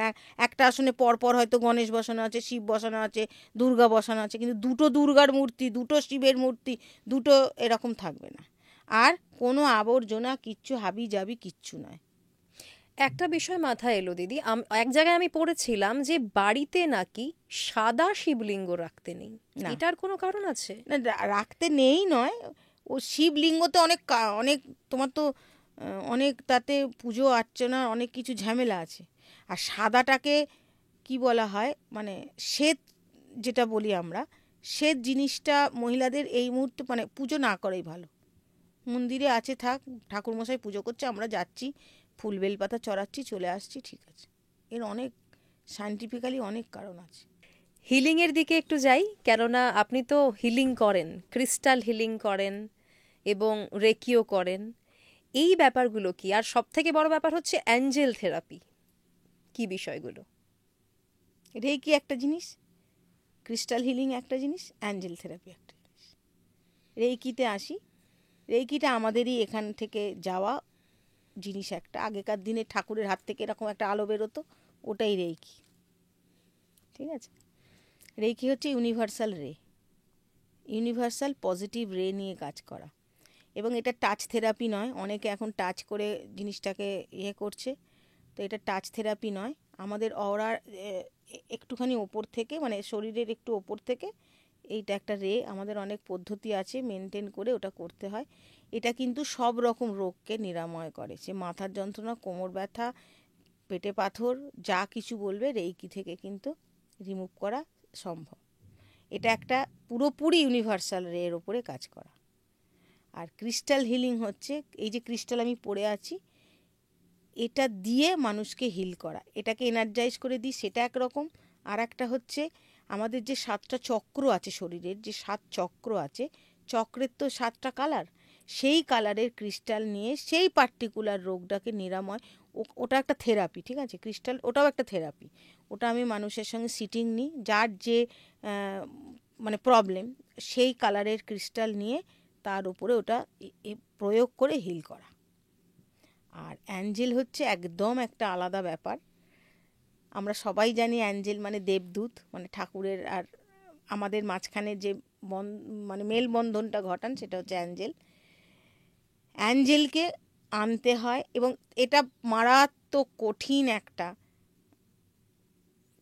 A: একটা আসনে পরপর হয়তো গণেশ বসানো আছে, শিব বসানো আছে, দুর্গা বসানো আছে, কিন্তু দুটো দুর্গার মূর্তি, দুটো শিবের মূর্তি, দুটো এরকম থাকবে না। আর কোনো আবর্জনা কিচ্ছু, হাবি জাবি কিচ্ছু নয়।
B: একটা বিষয় মাথায় এলো দিদি, এক জায়গায় আমি পড়েছিলাম যে বাড়িতে নাকি সাদা শিবলিঙ্গ রাখতে নেই।
A: না,
B: এটার কোনো কারণ আছে?
A: না রাখতে নেই নয়, ও শিবলিঙ্গতে অনেক অনেক তোমার তো অনেক তাতে পুজো অর্চনা অনেক কিছু ঝামেলা আছে। আর সাদাটাকে কি বলা হয়, মানে শ্বেত যেটা বলি আমরা, শ্বেত জিনিসটা মহিলাদের এই মুহূর্তে মানে পুজো না করাই ভালো। মন্দিরে আছে থাক, ঠাকুরমশাই পুজো করছে, আমরা যাচ্ছি, ফুল বেলপাতা চড়াচ্ছি, চলে আসছি, ঠিক আছে। এর অনেক সায়েন্টিফিক্যালি অনেক কারণ আছে।
B: হিলিংয়ের দিকে একটু যাই, কেননা আপনি তো হিলিং করেন, ক্রিস্টাল হিলিং করেন এবং রেকিও করেন। এই ব্যাপারগুলো কি? আর সব থেকে বড় ব্যাপার হচ্ছে অ্যাঞ্জেল থেরাপি, কি বিষয়গুলো?
A: রেকি একটা জিনিস, ক্রিস্টাল হিলিং একটা জিনিস, অ্যাঞ্জেল থেরাপি একটা জিনিস। রেইকিতে আসি, রেইকিটা আমাদেরই এখান থেকে যাওয়া জিনিস একটা। আগেকার দিনে ঠাকুরের হাত থেকে এরকম একটা আলো বেরোতো, ওটাই রেইকি, ঠিক আছে? রেইকি হচ্ছে ইউনিভার্সাল রে, ইউনিভার্সাল পজিটিভ রে নিয়ে কাজ করা। এবং এটা টাচ থেরাপি নয়, অনেকে এখন টাচ করে জিনিসটাকে ইয়ে করছে, তো এটা টাচ থেরাপি নয়। আমাদের অরার একটুখানি ওপর থেকে, মানে শরীরের একটু ওপর থেকে এইটা একটা রে, আমাদের অনেক পদ্ধতি আছে মেনটেন করে ওটা করতে হয়। এটা কিন্তু সব রকম রোগকে নিরাময় করে, সে মাথার যন্ত্রণা, কোমর ব্যথা, পেটে পাথর, যা কিছু বলবে রেইকি থেকে কিন্তু রিমুভ করা সম্ভব। এটা একটা পুরোপুরি ইউনিভার্সাল রে এর ওপরে কাজ করা। আর ক্রিস্টাল হিলিং হচ্ছে এই যে ক্রিস্টাল আমি পরে আছি, এটা দিয়ে মানুষকে হিল করা, এটাকে এনার্জাইজ করে দিই, সেটা একরকম। আর একটা হচ্ছে আমাদের যে 7টা চক্র আছে, শরীরের যে 7 চক্র আছে, চক্রের তো 7টা কালার, সেই কালারের ক্রিস্টাল নিয়ে সেই পার্টিকুলার রোগটাকে নিরাময়, ওটা একটা থেরাপি, ঠিক আছে? ক্রিস্টাল ওটাও একটা থেরাপি। ওটা আমি মানুষের সঙ্গে সিটিং নিই, যার যে মানে প্রবলেম, সেই কালারের ক্রিস্টাল নিয়ে তার উপরে ওটা প্রয়োগ করে হিল করা। আর অ্যাঞ্জেল হচ্ছে একদম একটা আলাদা ব্যাপার। আমরা সবাই জানি অ্যাঞ্জেল মানে দেবদূত, মানে ঠাকুরের আর আমাদের মাঝখানে যে মানে মেলবন্ধনটা ঘটান সেটা হচ্ছে অ্যাঞ্জেল। অ্যাঞ্জেলকে আনতে হয় এবং এটা মারাত্মক কঠিন একটা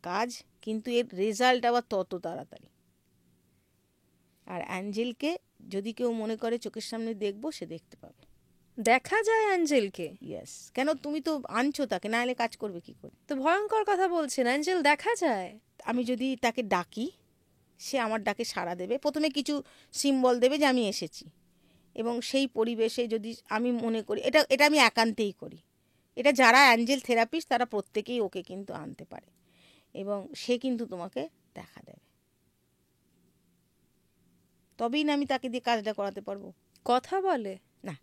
A: কাজ, কিন্তু এর রেজাল্ট আবার তত তাড়াতাড়ি। আর অ্যাঞ্জেলকে যদি কেউ মনে করে চোখের সামনে দেখবো, সে দেখতে পাবে।
B: দেখা যায় অ্যাঞ্জেলকে?
A: ইয়েস, কেন তুমি তো আনছো তাকে, না হলে কাজ করবে কি করে?
B: তো ভয়ঙ্কর কথা বলছেন, অ্যাঞ্জেল দেখা যায়?
A: আমি যদি তাকে ডাকি, সে আমার ডাকে সাড়া দেবে। প্রথমে কিছু সিম্বল দেবে যে আমি এসেছি, এবং সেই পরিবেশে যদি আমি মনে করি, এটা আমি একান্তেই করি। এটা যারা অ্যাঞ্জেল থেরাপিস্ট তারা প্রত্যেকেই ওকে কিন্তু আনতে পারে, এবং সে কিন্তু তোমাকে দেখা দেবে। তবেই না আমি তাকে দিয়ে কাজটা করাতে পারবো।
B: কথা বলে?
A: না,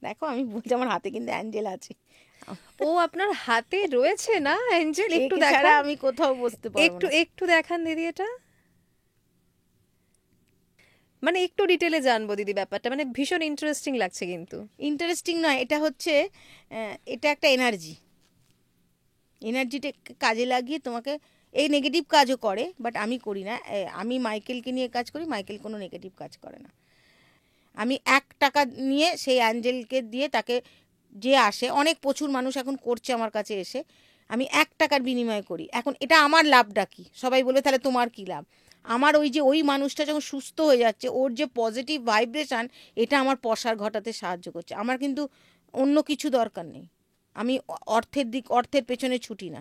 A: দেখো আমি বলছি আমার হাতে কিন্তু অ্যাঞ্জেল আছে।
B: ও আপনার হাতে রয়েছে না অ্যাঞ্জেল? একটু
A: একে ছাড়া
B: দেখান,
A: আমি কোথাও বসতে পারবো
B: একটু
A: না।
B: একটু দেখান দিদি এটা, মানে একটু ডিটেলে জানবো দিদি ব্যাপারটা, মানে ভীষণ ইন্টারেস্টিং লাগছে কিন্তু।
A: ইন্টারেস্টিং নয়, এটা হচ্ছে এটা একটা এনার্জি। এনার্জিটা কাজে লাগিয়ে তোমাকে, এই নেগেটিভ কাজও করে, বাট আমি করি না। আমি মাইকেলকে নিয়ে কাজ করি, মাইকেল কোনো নেগেটিভ কাজ করে না। আমি 1 টাকা নিয়ে সেই অ্যাঞ্জেলকে দিয়ে তাকে, যে আসে অনেক প্রচুর মানুষ এখন করছে আমার কাছে এসে, আমি 1 টাকার বিনিময়ে করি। এখন এটা আমার লাভটা কি? সবাই বলবে তাহলে তোমার কী লাভ? আমার ওই যে ওই মানুষটা যখন সুস্থ হয়ে যাচ্ছে, ওর যে পজিটিভ ভাইব্রেশান, এটা আমার প্রসার ঘটাতে সাহায্য করছে। আমার কিন্তু অন্য কিছু দরকার নেই। আমি অর্থের পেছনে ছুটি না,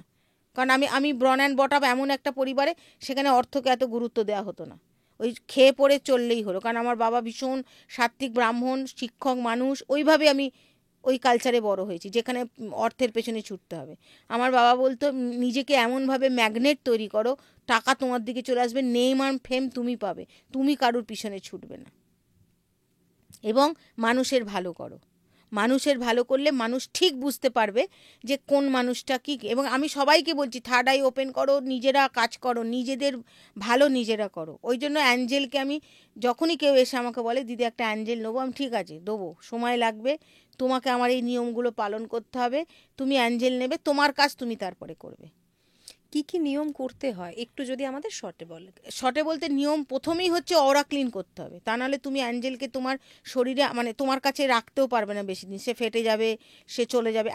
A: কারণ আমি ব্রন অ্যান্ড বটআপ এমন একটা পরিবারে, সেখানে অর্থকে এত গুরুত্ব দেওয়া হতো না। ওই খেয়ে পড়ে চললেই হলো, কারণ আমার বাবা ভীষণ সাত্ত্বিক ব্রাহ্মণ শিক্ষক মানুষ, ওইভাবে আমি ওই কালচারে বড় হয়েছি যেখানে অর্থের পেছনে ছুটতে হবে। আমার বাবা বলতো নিজেকে এমনভাবে ম্যাগনেট তৈরি করো, টাকা তোমার দিকে চলে আসবে, নেম আর ফেম তুমি পাবে, তুমি কারুর পিছনে ছুটবে না। এবং মানুষের ভালো করো। মানুষের ভালো করলে মানুষ ঠিক বুঝতে পারবে যে কোন মানুষটা কী। এবং আমি সবাইকে বলছি থার্ড আই ওপেন করো, নিজেরা কাজ করো, নিজেদের ভালো নিজেরা করো। ওই জন্য অ্যাঞ্জেলকে আমি, যখনই কেউ এসে আমাকে বলে দিদি একটা অ্যাঞ্জেল নেবো, আমি ঠিক আছে দেবো, সময় লাগবে, তোমাকে আমার এই নিয়মগুলো পালন করতে হবে, তুমি অ্যাঞ্জেল নেবে, তোমার কাজ তুমি তারপরে করবে।
B: কি কি নিয়ম করতে হয় একটু যদি আমাদের শর্টে বলেন।
A: শর্টে বলতে নিয়ম প্রথমেই হচ্ছে অরা ক্লিন করতে হবে, তা নাহলে তুমি অ্যাঞ্জেলকে তোমার শরীরে, মানে তোমার কাছে রাখতেও পারবে না বেশি দিন, সে ফেটে যাবে, সে চলে যাবে।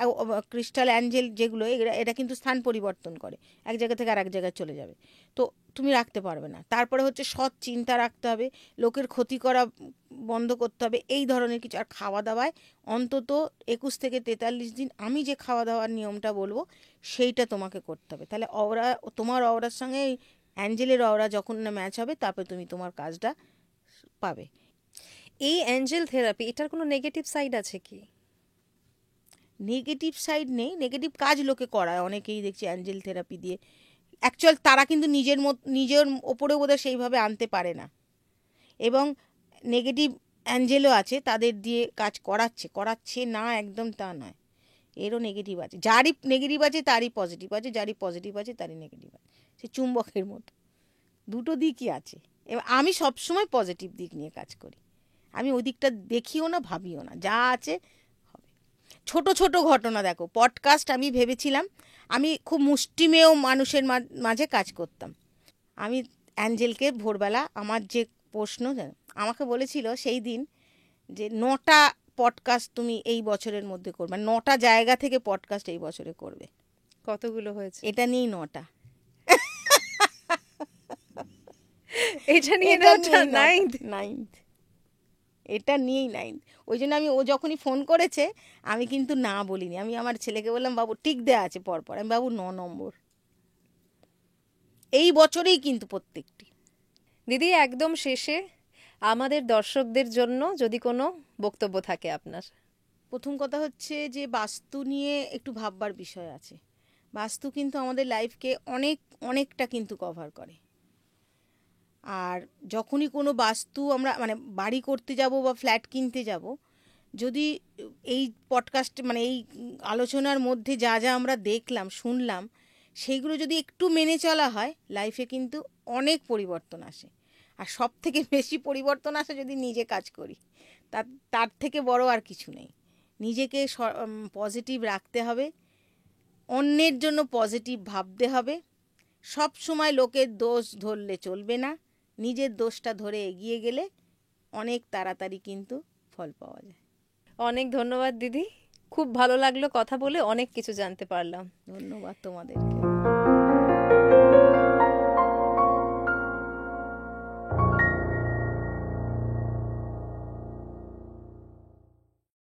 A: ক্রিস্টাল অ্যাঞ্জেল যেগুলো, এটা কিন্তু স্থান পরিবর্তন করে, এক জায়গা থেকে আর এক জায়গায় চলে যাবে, তো তুমি রাখতে পারবে না। তারপরে হচ্ছে সৎ চিন্তা রাখতে হবে, লোকের ক্ষতি করা বন্ধ করতে হবে, এই ধরনের কিছু। আর খাওয়া দাওয়ায় অন্তত 21 থেকে 43 দিন আমি যে খাওয়া দাওয়ার নিয়মটা বলবো সেইটা তোমাকে করতে হবে। তাহলে তোমার অওরার সঙ্গে অ্যাঞ্জেলের অওরা যখন না ম্যাচ হবে, তারপরে তুমি তোমার কাজটা পাবে।
B: এই অ্যাঞ্জেল থেরাপি, এটার কোনো নেগেটিভ সাইড আছে কি?
A: নেগেটিভ সাইড নেই, নেগেটিভ কাজ লোকে করায় অনেকেই দেখছি অ্যাঞ্জেল থেরাপি দিয়ে। অ্যাকচুয়াল তারা কিন্তু নিজের ওপরেও বোধহয় সেইভাবে আনতে পারে না, এবং নেগেটিভ অ্যাঞ্জেলও আছে তাদের দিয়ে কাজ করাচ্ছে না, একদম তা নয়, এরও নেগেটিভ আছে। যারই নেগেটিভ আছে তারই পজিটিভ আছে, যারই পজিটিভ আছে তারই নেগেটিভ আছে, সে চুম্বকের মতো, দুটো দিকই আছে। এবার আমি সবসময় পজিটিভ দিক নিয়ে কাজ করি, আমি ওই দিকটা দেখিও না, ভাবিও না, যা আছে হবে। ছোট ছোট ঘটনা দেখো, পডকাস্ট আমি ভেবেছিলাম, আমি খুব মুষ্টিমেয় মানুষের মাঝে কাজ করতাম। আমি অ্যাঞ্জেলকে ভোরবেলা আমার যে প্রশ্ন, আমাকে বলেছিল সেই দিন যে 9টা পডকাস্ট তুমি এই বছরের মধ্যে করবে, 9টা জায়গা থেকে পডকাস্ট এই বছরে করবে।
B: কতগুলো হয়েছে?
A: এটা নিয়েই 9টা।
B: এটা নিয়ে
A: নাইন্থ, এটা নিয়েই 9th। ওই জন্য ও যখনই ফোন করেছে আমি কিন্তু না বলিনি, আমি আমার ছেলেকে বললাম বাবু টিক দেওয়া আছে পরপর, আমি বাবু 9 নম্বর, এই বছরেই কিন্তু প্রত্যেকটি।
B: দিদি একদম শেষে আমাদের দর্শকদের জন্য যদি কোনো বক্তব্য থাকে আপনার।
A: প্রথম কথা হচ্ছে যে বাস্তু নিয়ে একটু ভাববার বিষয় আছে। বাস্তু কিন্তু আমাদের লাইফকে অনেকটা কিন্তু কভার করে। আর যখনই কোনো বাস্তু আমরা মানে বাড়ি করতে যাব বা ফ্ল্যাট কিনতে যাব, যদি এই পডকাস্ট মানে এই আলোচনার মধ্যে যা যা আমরা দেখলাম শুনলাম, সেইগুলো যদি একটু মেনে চলা হয়, লাইফে কিন্তু অনেক পরিবর্তন আসে। আর সব থেকে বেশি পরিবর্তন আসে যদি নিজে কাজ করি, তার তার থেকে বড় আর কিছু নেই। নিজেকে পজিটিভ রাখতে হবে, অন্যের জন্য পজিটিভ ভাবতে হবে, সব সময় লোকের দোষ ধরলে চলবে না, নিজের দোষটা ধরে এগিয়ে গেলে অনেক তাড়াতাড়ি কিন্তু ফল পাওয়া যায়।
B: অনেক ধন্যবাদ দিদি, খুব ভালো লাগলো কথা বলে, অনেক কিছু জানতে পারলাম।
A: ধন্যবাদ তোমাদেরকে।